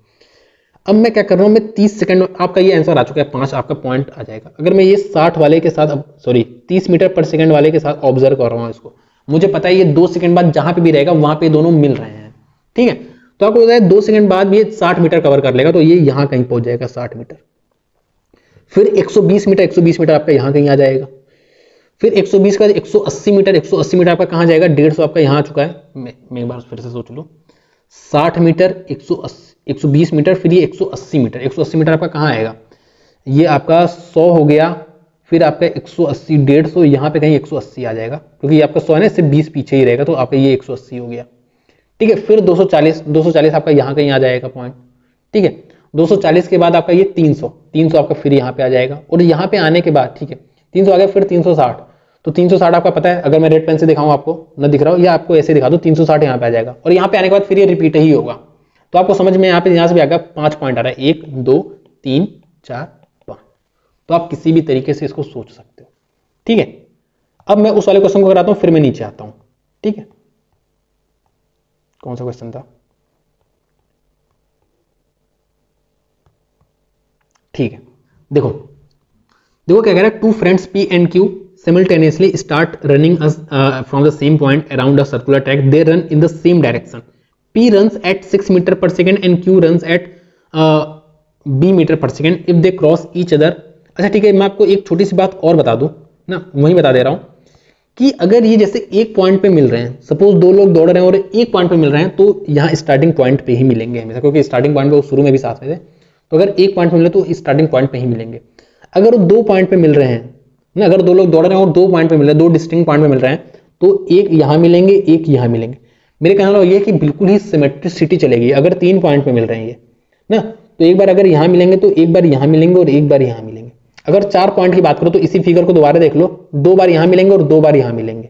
अब मैं क्या कर रहा हूं, मैं 30 सेकंड, आपका ये आंसर आ चुका है, 5 आपका पॉइंट आ जाएगा। अगर मैं ये 60 वाले के साथ, सॉरी 30 मीटर पर सेकंड वाले के साथ ऑब्जर्व कर रहा हूं इसको, मुझे पता है ये 2 सेकंड बाद जहां पे भी रहेगा वहां पे दोनों मिल रहे हैं, ठीक है। तो आपको पता है 2 सेकंड बाद ये 60 मीटर कवर कर लेगा, तो ये यहां कहीं पहुंच जाएगा 60 मीटर। फिर 120 मीटर आपका यहां कहीं आ जाएगा। फिर 120 का 180 मीटर आपका कहां जाएगा, 150 आपका यहां आ चुका है। मैं एक बार फिर से सोच लूं, 60 मीटर 120 मीटर, फिर ये 180 मीटर आपका कहां आएगा, ये आपका 100 हो गया। फिर आपका 180 150 यहाँ पे कहीं 180 आ जाएगा, क्योंकि ये आपका 100 है ना, इससे 20 पीछे ही रहेगा, तो आपका ये 180 हो गया, ठीक है। फिर 240 आपका यहाँ कहीं आ जाएगा पॉइंट, ठीक है। 240 के बाद आपका ये 300 आपका फिर यहाँ पे आ जाएगा, और यहाँ पे आने के बाद, ठीक है, 300 आ गया, फिर 360, तो 360 आपका पता है, अगर मैं रेड पेन से दिखाऊं आपको, न दिख रहा हो, या आपको ऐसे दिखा दो, 360 यहाँ पे आ जाएगा, और यहाँ पे आने के बाद फिर ये रिपीट ही होगा। तो आपको समझ में यहाँ से भी आ गया 5 पॉइंट आ रहा है, 1 2 3 4 5। तो आप किसी भी तरीके से इसको सोच सकते हो, ठीक है। अब मैं उस वाले क्वेश्चन को कराता हूं, फिर मैं नीचे आता हूं, ठीक है। कौन सा क्वेश्चन था, ठीक है, देखो क्या कह रहा है, 2 friends P and Q simultaneously start running from the same point around a circular track. They run in the same direction. P runs at 6 meter per second and Q runs at B meter per second if they cross each other. अच्छा ठीक है, मैं आपको एक छोटी सी बात और बता दूं ना, वही बता दे रहा हूं कि अगर ये जैसे एक पॉइंट पे मिल रहे हैं, सपोज 2 लोग दौड़ रहे हैं और एक पॉइंट पे मिल रहे हैं, तो यहाँ स्टार्टिंग पॉइंट पे ही मिलेंगे हमेशा, क्योंकि स्टार्टिंग पॉइंट पे वो शुरू में भी साथ में थे। तो अगर एक पॉइंट पे मिले तो स्टार्टिंग पॉइंट पे ही मिलेंगे। अगर वो 2 पॉइंट पे मिल रहे हैं ना, अगर 2 लोग दौड़ रहे हैं और 2 पॉइंट पे मिल रहे हैं, 2 डिस्टिंक्ट पॉइंट पे मिल रहे हैं, तो एक यहाँ मिलेंगे, एक यहाँ मिलेंगे। मेरे कहने वाला ये कि बिल्कुल ही सिमेट्रिसिटी चलेगी। अगर 3 पॉइंट पे मिल रहे हैं ये ना, तो एक बार अगर यहाँ मिलेंगे तो एक बार यहाँ मिलेंगे और एक बार यहाँ मिलेंगे। अगर 4 पॉइंट की बात करो तो इसी फिगर को दोबारा देख लो, 2 बार यहाँ मिलेंगे और 2 बार यहाँ मिलेंगे,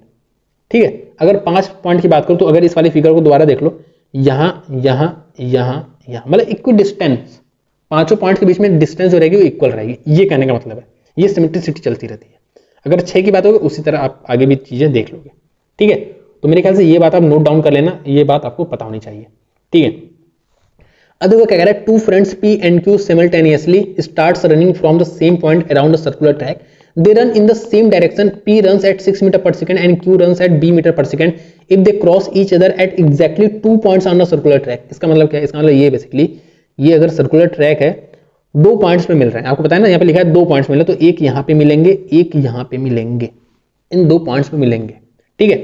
ठीक है। अगर 5 पॉइंट की बात करो तो अगर इस वाली फिगर को दोबारा देख लो, यहाँ यहाँ यहाँ यहाँ, मतलब इक्वल डिस्टेंस, 5 पॉइंट के बीच में डिस्टेंस जो रहेगी वो इक्वल रहेगी। ये कहने का मतलब है, ये सिमेट्रिसिटी चलती रहती है। अगर 6 की बात होगी उसी तरह आप आगे भी चीजें देख लोगे, ठीक है। तो मेरे ख्याल से ये बात आप नोट डाउन कर लेना, ये बात आपको पता होनी चाहिए, ठीक है। अब देखो क्या कह रहा है, 2 friends P and Q simultaneously starts running from the same point around a circular track. They run in the same direction. P runs at 6 meter per second and Q runs at B meter per second if they cross each other at exactly 2 points on the circular track. इसका मतलब क्या है, इसका मतलब ये बेसिकली, ये अगर सर्कुलर ट्रैक है, 2 पॉइंट्स पे मिल रहे हैं, आपको पता है ना, यहाँ पे लिखा है 2 पॉइंट्स मिले, तो एक यहाँ पे मिलेंगे, एक यहाँ पे मिलेंगे, इन 2 पॉइंट्स पे मिलेंगे, ठीक है।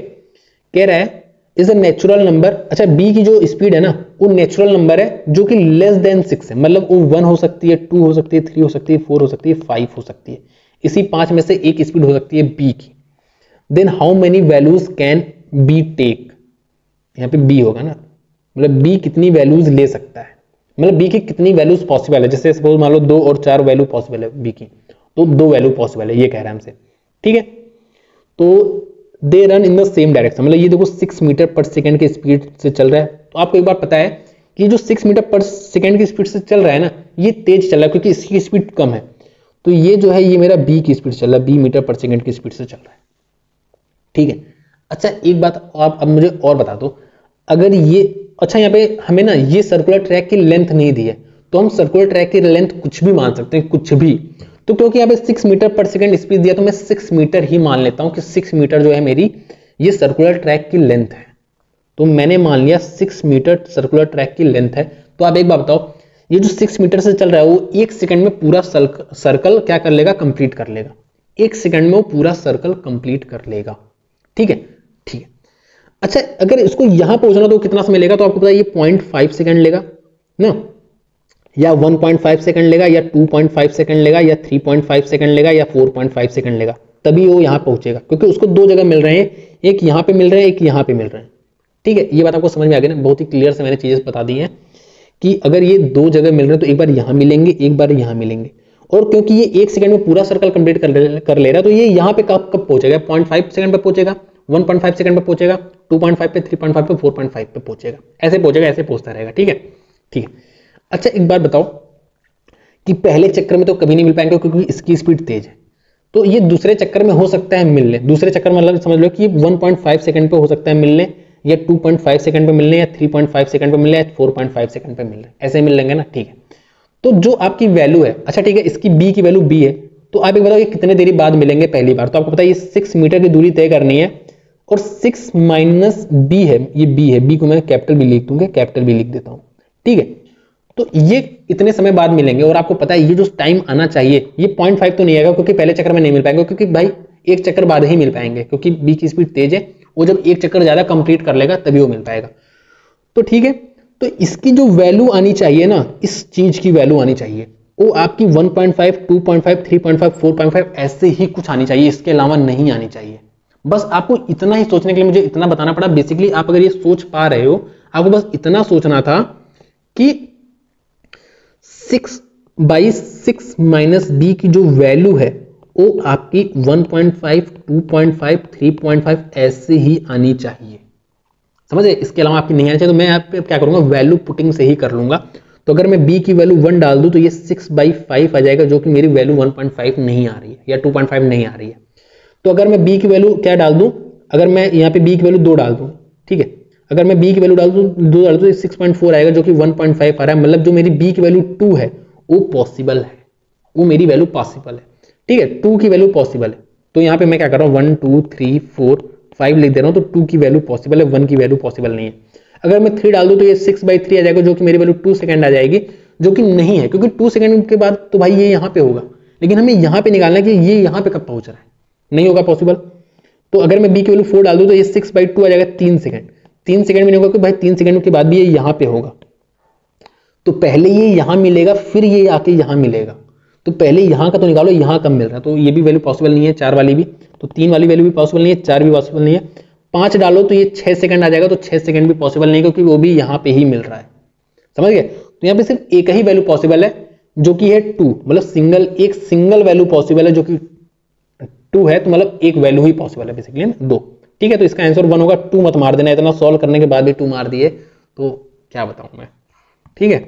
कह रहा है इज अ नेचुरल नंबर, अच्छा बी की जो स्पीड है ना वो नेचुरल नंबर है जो कि लेस देन 6 है, मतलब वो 1 हो सकती है, 2 हो सकती है, 3 हो सकती है, 4 हो सकती है, 5 हो सकती है। इसी 5 में से एक स्पीड हो सकती है बी की। Then how many values can be take, यहाँ पे बी होगा ना, मतलब बी कितनी वैल्यूज ले सकता है, मतलब बी की कितनी वैल्यूज पॉसिबल है। जैसे सपोज मान लो 2 और 4 वैल्यू पॉसिबल है बी की, तो 2 वैल्यू पॉसिबल है, ये कह रहा है हमसे, ठीक है। तो they run in the same direction, मतलब ये देखो 6 मीटर पर सेकंड की स्पीड से चल रहा है। तो आपको एक बार पता है कि जो 6 मीटर पर सेकंड की स्पीड से चल रहा है ना, ये तेज चल रहा है क्योंकि इसकी स्पीड कम है। तो ये जो है ये मेरा बी की स्पीड चल रहा है, बी मीटर पर सेकंड की स्पीड से चल रहा है, ठीक है। अच्छा एक बात आप अब मुझे और बता दो, अगर ये अच्छा यहाँ पे हमें ना ये सर्कुलर ट्रैक की लेंथ नहीं दी है, तो हम सर्कुलर ट्रैक की लेंथ कुछ भी मान सकते हैं, कुछ भी। तो क्योंकि यहाँ पे 6 मीटर पर सेकंड स्पीड दिया, तो मैं 6 मीटर ही मान लेता हूँ कि 6 मीटर जो है मेरी ये सर्कुलर ट्रैक की लेंथ है। तो मैंने मान लिया 6 मीटर सर्कुलर ट्रैक की लेंथ है। तो आप एक बात बताओ, ये जो 6 मीटर से चल रहा है वो 1 सेकंड में पूरा सर्कल क्या कर लेगा, कंप्लीट कर लेगा। 1 सेकंड में वो पूरा सर्कल कंप्लीट कर लेगा। ठीक है, ठीक है। अच्छा अगर इसको यहां पहुंचना तो कितना समय लेगा, तो आपको पता है ये 0.5 सेकंड लेगा ना, या 1.5 सेकंड लेगा, या 2.5 सेकंड लेगा, या 3.5 सेकंड लेगा, या 4.5 सेकंड लेगा, तभी वो यहां पहुंचेगा। क्योंकि उसको दो जगह मिल रहे हैं, एक यहां पे मिल रहे हैं, एक यहां पे मिल रहे हैं। ठीक है, ये बात आपको समझ में आ गई ना, बहुत ही क्लियर से मैंने चीजें बता दी हैं कि अगर ये दो जगह मिल रहे हैं तो एक बार यहां मिलेंगे, एक बार यहां मिलेंगे। और क्योंकि ये 1 सेकंड में पूरा सर्कल कंप्लीट कर ले रहा है, तो ये यहां पे कब पहुंचेगा, 0.5 सेकंड पे पहुंचेगा, 1.5 सेकंड पे पहुंचेगा, 2.5 पे, 3.5 पे, 4.5 पे पहुंचेगा। ऐसे पहुंचेगा, ऐसे पहुंचता रहेगा। ठीक है, ठीक है। अच्छा एक बात बताओ कि पहले चक्कर में तो कभी नहीं मिल पाएंगे क्योंकि इसकी स्पीड तेज है, तो ये दूसरे चक्कर में हो सकता है मिलने। दूसरे चक्कर में मतलब समझ लो कि 1.5 सेकंड पे हो सकता है मिलने, या 2.5 सेकंड पे मिलने, या 3.5 सेकंड पे मिलने, या 4.5 सेकंड पे मिलने, ऐसे मिल लेंगे ना। ठीक है, तो जो आपकी वैल्यू है, अच्छा ठीक है, इसकी बी की वैल्यू बी है, तो आप एक बताओ ये कितने देरी बाद मिलेंगे पहली बार। तो आपको पता है ये 6 मीटर की दूरी तय करनी है, और 6 माइनस बी है, ये बी है, बी को मैं कैपिटल बी लिख दूंगा, कैपिटल बी लिख देता हूं। ठीक है, तो ये इतने समय बाद मिलेंगे, और आपको पता है ये जो टाइम आना चाहिए ये 0.5 तो नहीं आएगा, क्योंकि पहले चक्कर में नहीं मिल पाएंगे, क्योंकि भाई एक चक्कर बाद ही मिल पाएंगे, क्योंकि बी की स्पीड तेज है, वो जब एक चक्कर ज्यादा कंप्लीट कर लेगा तभी वो मिल पाएगा। तो ठीक है, तो इसकी जो वैल्यू आनी चाहिए ना, इस चीज की वैल्यू आनी चाहिए, वो आपकी 1.5, 2.5, 3.5, 4.5 ऐसे ही कुछ आनी चाहिए, इसके अलावा नहीं आनी चाहिए। बस आपको इतना ही सोचने के लिए मुझे इतना बताना पड़ा। बेसिकली आप अगर ये सोच पा रहे हो, आपको बस इतना सोचना था कि 6/6 माइनस बी की जो वैल्यू है वो आपकी 1.5, 2.5, 3.5 ऐसे ही आनी चाहिए। समझे, इसके अलावा आपकी नहीं आनी चाहिए। तो मैं यहाँ पे क्या करूंगा, वैल्यू पुटिंग से ही कर लूंगा। तो अगर मैं b की वैल्यू 1 डाल दूं तो ये 6/5 आ जाएगा, जो कि मेरी वैल्यू 1.5 नहीं आ रही है, या 2.5 नहीं आ रही है। तो अगर मैं b की वैल्यू क्या डाल दूं, अगर मैं यहाँ पे b की वैल्यू 2 डाल दूं, ठीक है, अगर मैं b की वैल्यू डाल दूं 2 डाल दूं, 6.4 आएगा, जो कि 1.5 आ रहा है। मतलब जो मेरी b की वैल्यू 2 है वो पॉसिबल है, वो मेरी वैल्यू पॉसिबल है। ठीक है, 2 की वैल्यू पॉसिबल है। तो यहाँ पे मैं क्या कर रहा हूँ, 1, 2, 3, 4, 5 लिख दे रहा हूँ। तो 2 की वैल्यू पॉसिबल है, 1 की वैल्यू पॉसिबल नहीं है। अगर मैं 3 डाल दूं तो ये 6/3 आ जाएगा, जो कि मेरी वैल्यू 2 सेकंड आ जाएगी, जो कि नहीं है, क्योंकि 2 सेकंड के बाद तो भाई ये यहाँ पे होगा, लेकिन हमें यहाँ पे निकालना है कि ये यहाँ पे कब पहुंच रहा है, नहीं होगा पॉसिबल। तो अगर मैं b की वैल्यू 4 डाल दूं तो ये 6/2 आ जाएगा, 3 सेकंड। 3 सेकंड में नहीं होगा कि भाई 3 सेकंड के बाद भी ये यहाँ पे होगा। तो पहले ये यहाँ मिलेगा, फिर ये आके यहाँ मिलेगा। तो पहले यहाँ का तो निकालो, यहाँ कब मिल रहा है, तो ये भी वैल्यू पॉसिबल नहीं है, 4 वाली भी। तो 3 वाली वैल्यू भी पॉसिबल नहीं है, 4 भी पॉसिबल नहीं है। 5 डालो तो ये 6 सेकंड आ जाएगा, तो 6 सेकंड भी पॉसिबल नहीं है, क्योंकि वो भी यहाँ पे ही मिल रहा है। समझ गए, तो यहाँ पे सिर्फ एक ही वैल्यू पॉसिबल है, जो कि है 2। मतलब एक सिंगल वैल्यू पॉसिबल है, जो कि 2 है। तो मतलब एक वैल्यू ही पॉसिबल है बेसिकली, 2। ठीक है, तो इसका आंसर 1 होगा। 2 मत मार देना, इतना सॉल्व करने के बाद भी 2 मार दिए तो क्या बताऊं मैं। ठीक है,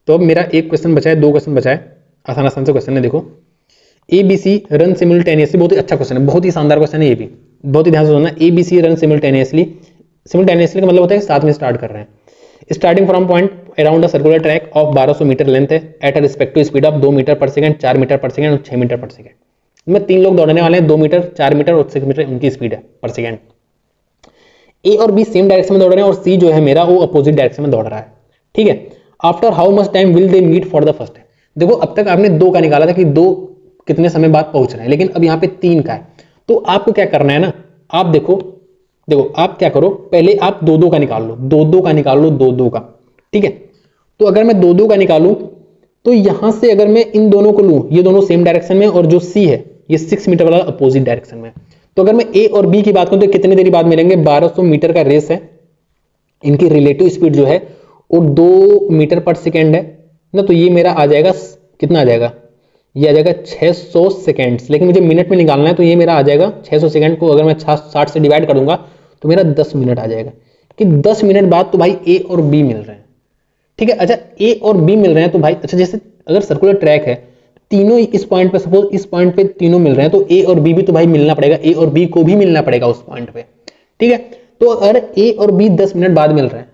तो अब मेरा एक क्वेश्चन बचा है, 2 क्वेश्चन बचा है, आसान आसान से क्वेश्चन है। देखो, ABC रन सिमुलटेनियसली, बहुत ही अच्छा क्वेश्चन है, बहुत ही शानदार क्वेश्चन है, ये भी बहुत ही ध्यान से सुनना। ABC रन सिमुलटेनियसली, सिमुलटेनियसली का मतलब होता है साथ में स्टार्ट कर रहे हैं। Starting from point around a circular track of 1200 metre length है, at a respective speed of 2 metre per second, 4 metre per second और 6 मीटर पर सेकंड। में 3 लोग दौड़ने वाले हैं, 2 मीटर, 4 मीटर और 6 मीटर उनकी स्पीड है पर सेकंड। ए और बी सेम डायरेक्शन में दौड़ रहे हैं, और सी जो है मेरा वो अपोजिट डायरेक्शन में दौड़ रहा है। ठीक है, after how much time will they meet for the first. देखो, अब तक आपने 2 का निकाला था कि 2 कितने समय बाद पहुंच रहे हैं, लेकिन अब यहाँ पे 3 का है। तो आपको क्या करना है ना, आप देखो आप क्या करो, पहले आप 2-2 का निकाल लो, 2-2 का निकाल लो, 2-2 का। ठीक है, तो अगर मैं 2-2 का निकालूं तो यहां से अगर मैं इन दोनों को लूं, ये दोनों सेम डायरेक्शन में, और जो सी है ये 6 मीटर वाला अपोजिट डायरेक्शन में। तो अगर मैं ए और बी की बात करूं तो कितनी देरी बाद मिलेंगे, 1200 मीटर का रेस है, इनकी रिलेटिव स्पीड जो है वो 2 मीटर पर सेकेंड है ना। तो ये मेरा आ जाएगा, कितना आ जाएगा, ये आ जाएगा 600 सेकेंड्स। लेकिन मुझे मिनट में निकालना है, तो ये मेरा आ जाएगा 600 सेकेंड को अगर मैं 60 से डिवाइड करूंगा तो मेरा 10 मिनट आ जाएगा, कि 10 मिनट बाद तो भाई ए और बी मिल रहे हैं। ठीक है, अच्छा ए और बी मिल रहे हैं तो भाई, अच्छा जैसे अगर सर्कुलर ट्रैक है, तीनों इस पॉइंट पे, सपोज इस पॉइंट पे तीनों मिल रहे हैं, तो ए और बी भी तो भाई मिलना पड़ेगा, ए और बी को भी मिलना पड़ेगा उस पॉइंट पे। ठीक है। तो अगर ए और बी 10 मिनट बाद मिल रहे हैं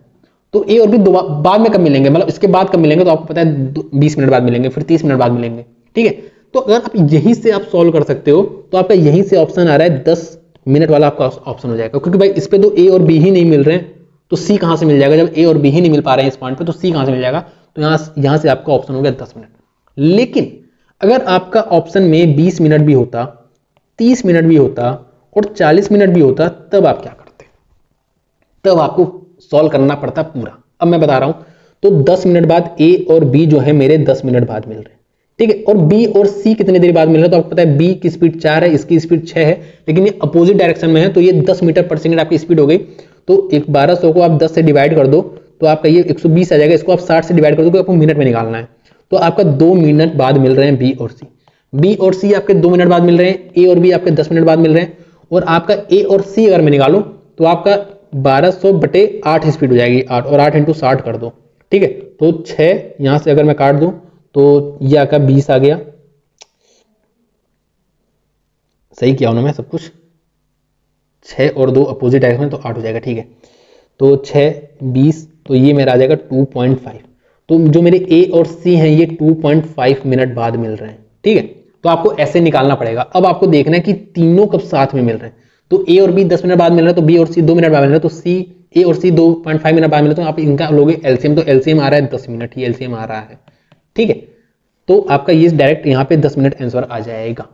तो ए और बी बाद में कब मिलेंगे, मतलब इसके बाद कब मिलेंगे, तो आपको पता है 20 मिनट बाद मिलेंगे, फिर 30 मिनट बाद मिलेंगे। ठीक है, तो अगर आप यहीं से आप सॉल्व कर सकते हो तो आपका यहीं से ऑप्शन आ रहा है 10 मिनट वाला आपका ऑप्शन हो जाएगा, क्योंकि भाई इस पे तो ए और बी ही नहीं मिल रहे हैं तो सी कहां से मिल जाएगा, जब ए और बी ही नहीं मिल पा रहे हैं इस पॉइंट पे तो सी कहां से मिल जाएगा, तो यहां से आपका ऑप्शन हो गया 10 मिनट। लेकिन अगर आपका ऑप्शन में 20 मिनट भी होता, 30 मिनट भी होता और 40 मिनट भी होता, तब आप क्या करते, तब आपको सॉल्व करना पड़ता पूरा। अब मैं बता रहा हूं, तो 10 मिनट बाद ए और बी जो है मेरे 10 मिनट बाद मिल रहे हैं, ठीक है, और बी और सी कितनी देर बाद मिल रहा है, तो आपको पता है बी की स्पीड 4 है, इसकी स्पीड 6 है, लेकिन ये अपोजिट डायरेक्शन में है, तो ये 10 मीटर पर सेकंड आपकी स्पीड हो गई। तो 1200 को आप 10 से डिवाइड कर दो तो आपका ये 120 आ जाएगा, इसको आप 60 से डिवाइड कर दो, आपको मिनट में निकालना है। तो आपका 2 मिनट बाद मिल रहे हैं बी और सी, बी और सी आपके 2 मिनट बाद मिल रहे हैं, ए और बी आपके 10 मिनट बाद मिल रहे हैं, और आपका ए और सी अगर मैं निकालूं तो आपका 1200/8 स्पीड हो जाएगी, 8 और 8 × 60 कर दो, ठीक है, तो 6 यहां से अगर मैं काट दूं तो ये आपका 20 आ गया, सही किया उन्होंने मैं सब कुछ, 6 और 2 अपोजिट डायरेक्शन तो 8 हो जाएगा, ठीक है, तो 6 20 तो ये मेरा आ जाएगा 2.5। तो जो मेरे ए और सी हैं ये 2.5 मिनट बाद मिल रहे हैं, ठीक है, तो आपको ऐसे निकालना पड़ेगा। अब आपको देखना है कि तीनों कब साथ में मिल रहे हैं, तो ए और बी 10 मिनट बाद मिल रहे हैं, तो बी और सी 2 मिनट बाद मिल रहे हैं, तो सी ए और सी 2.5 मिनट बाद मिल रहे हैं, तो आप इनका लोगे एलसीएम, तो एलसीएम आ रहा है 10 मिनट ही एलसीएम आ रहा है, ठीक है, तो आपका ये डायरेक्ट यहाँ पे 10 मिनट आंसर आ जाएगा,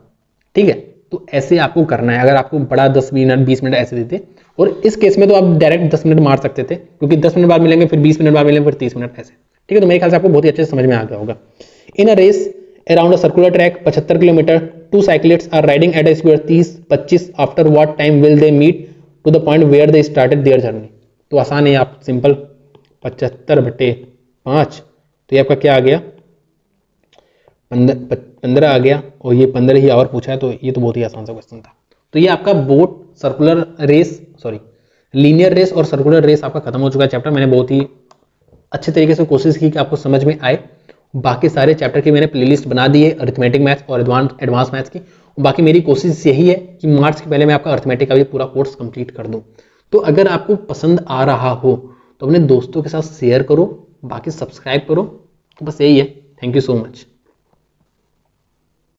ठीक है। तो ऐसे आपको करना है, अगर आपको बड़ा 10 मिनट 20 मिनट ऐसे देते, और इस केस में तो आप डायरेक्ट 10 मिनट मार सकते थे, क्योंकि 10 मिनट बाद मिलेंगे, फिर 20 मिनट बाद मिलेंगे, फिर 30 मिनट ऐसे, ठीक है। तो मेरे ख्याल से आपको बहुत ही अच्छे से समझ में आ गया होगा। In a race around a circular track 75 kilometre, 2 cyclists are riding at a speed 30-25, after what time will they meet to the point where they started their journey. तो आसान है, आप सिंपल 75/5, तो ये आपका क्या आ गया 15 आ गया, और ये 15 ही आवर पूछा है, तो ये तो बहुत ही आसान सा क्वेश्चन था। तो ये आपका बोट circular race, sorry linear race और सर्कुलर रेस आपका खत्म हो चुका है चैप्टर। मैंने बहुत ही अच्छे तरीके से कोशिश की कि आपको समझ में आए। बाकी सारे चैप्टर की मैंने प्लेलिस्ट बना दी है, अरिथमेटिक मैथ्स और एडवांस मैथ्स की। बाकी मेरी कोशिश यही है कि मार्च के पहले मैं आपका अरिथमेटिक का भी पूरा कोर्स कंप्लीट कर दूं। तो अगर आपको पसंद आ रहा हो तो अपने दोस्तों के साथ शेयर करो, बाकी सब्सक्राइब करो, तो बस यही है। Thank you so much.